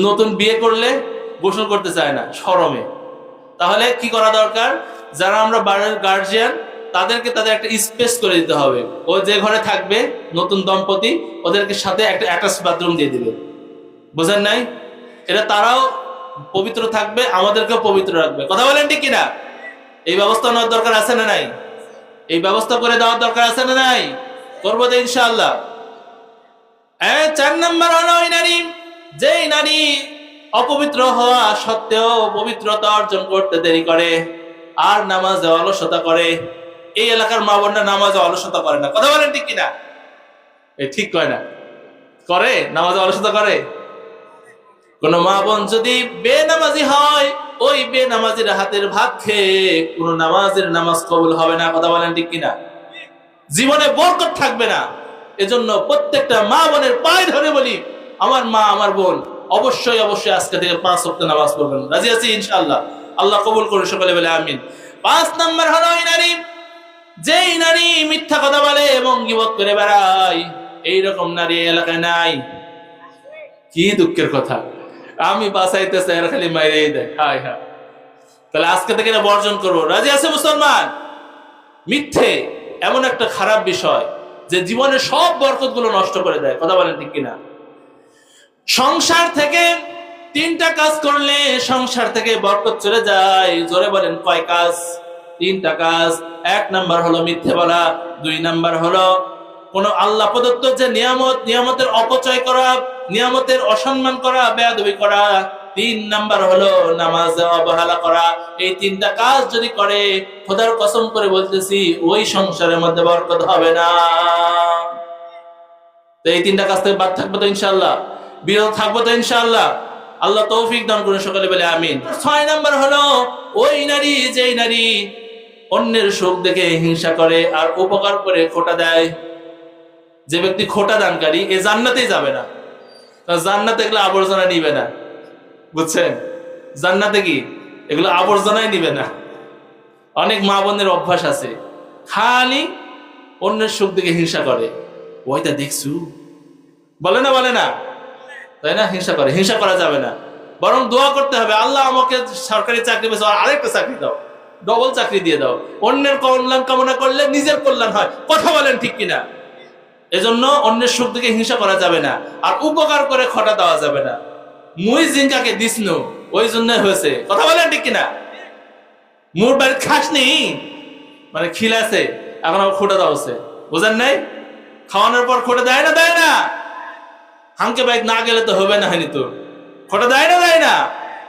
Speaker 1: নতুন বিয়ে করলে গোসল করতে চায় না শরমে, তাহলে কি করা দরকার? যারা আমরা বাড়ির গার্জিয়ান, তাদেরকে তাদের একটা স্পেস করে দিতে হবে। ও যে ঘরে থাকবে নতুন দম্পতি, ওদেরকে সাথে একটা অ্যাটাচ বাথরুম দিয়ে দিবে। বুঝেন নাই? এটা তারাও পবিত্র থাকবে, আমাদেরকেও পবিত্র রাখবে, কথা বলেন ঠিক কিনা? এই ব্যবস্থা নেওয়ার দরকার আছে না নাই? এই ব্যবস্থা করে দেওয়ার দরকার আছে না নাই? করবো তো ইনশাআল্লাহ। 4 নাম্বার হলো ওই নারী, যেই নারী অপবিত্র হওয়া সত্ত্বেও পবিত্রতা অর্জন করতে দেরি করে আর নামাজে অলসতা করে। এই এলাকার মা বোনরা নামাজে অলসতা করে না, কথা বলেন ঠিক কিনা? এই ঠিক কয় না? করে? নামাজে অলসতা করে? কোন মা বোন যদি বেনামাজি হয়, ওই বেনামাজির হাতের ভাত খেয়ে কোন নামাজের নামাজ কবুল হবে না, কথা বলেন ঠিক কিনা? জীবনে বরকত থাকবে না। এজন্য প্রত্যেকটা মা বোনের পায়ে ধরে বলি, আমার মা আমার বোন অবশ্যই অবশ্যই আজকে থেকে 5 ওয়াক্ত নামাজ পড়বেন। রাজি আছি ইনশাআল্লাহ? আল্লাহ কবুল করুন, সকলে বলে আমিন। 5 নাম্বার হলো ওই নারী, যেই নারী মিথ্যা কথা বলে এবং গীবত করে বেড়ায়। এইরকম নারী এলাকায় নাই। কি দুঃখের কথা, আমি বাঁচাইতে চাই আর খালি মাইরেই দেয়। হায় হায়, তাহলে আজকে থেকে এটা বর্জন করবো। রাজি আছে মুসলমান? মিথ্যে এমন একটা খারাপ বিষয় যে জীবনের সব বরকত গুলো নষ্ট করে দেয়, কথা বলেন ঠিক কিনা? সংসার থেকে 3টা কাজ করলে সংসার থেকে বরকত চলে যায়। জোরে বলেন কয় কাজ? 3টা কাজ। 1 নাম্বার হলো মিথ্যে বলা, 2 নাম্বার হলো কোন আল্লাহ প্রদত্ত যে নিয়ামতের অপচয় করা, নিয়ামতের অসম্মান করা, বেয়াদবি করা, 3 নাম্বার হলো নামাজে অবহেলা করা। এই 3টা কাজ যদি করে, খোদার কসম করে বলতেছি, ওই সংসারের মধ্যে বরকত হবে না। তো এই 3টা কাজ থেকে বাদ থাকবো তো ইনশাআল্লাহ? বিরত থাকবো তো ইনশাআল্লাহ? আল্লাহ তৌফিক দান করুন, সকলে বলে আমিন। 6 নাম্বার হলো ওই নারী, যেই নারী অন্যের সুখ দেখে হিংসা করে আর উপকার করে খোটা দেয়। যে ব্যক্তি খোটা দানকারী, এ জান্নাতেই যাবে না। জান্নাতে এগুলো আবর্জনা নিবে না, বুঝছেন? জান্নাতে কি এগুলো আবর্জনাই নিবে না। অনেক মা বোনের অভ্যাস আছে, খালি অন্যের সুখ দেখে হিংসা করে। ওইটা দেখছু, বলে না? বলে না? তাই না? হিংসা করে। হিংসা করা যাবে না, বরং দোয়া করতে হবে, আল্লাহ আমাকে সরকারি চাকরি পেয়েছে, আরেকটা চাকরি দাও, ডবল চাকরি দিয়ে দাও। অন্যের কল্যাণ কামনা করলে নিজের কল্যাণ হয়, কথা বলেন ঠিক কিনা? এজন্য অন্যের সুখ দিকে হিংসা করা যাবে না, আর উপকার করে খটা দেওয়া যাবে না। মুই জিঙ্কাকে দিসনু, ওই জন্য হয়েছে, কথা বলেন ঠিক কিনা? মুর বাড়ির খাসনি, মানে খিলাছে, এখন আবার খোটা দেওয়া হচ্ছে, বুঝেন নাই? খাওয়ানোর পর খোটা দেয় না? দেয় না? হাঙ্কে বাইক না গেলে তো হবে না, হয়নি তো? খোটা দেয় না? দেয় না?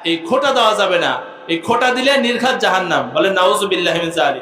Speaker 1: এই খোটা দেওয়া যাবে না। এই খোটা দিলে নির্ঘাত জাহান্নাম, বলে নাউযুবিল্লাহি মিন যালিক।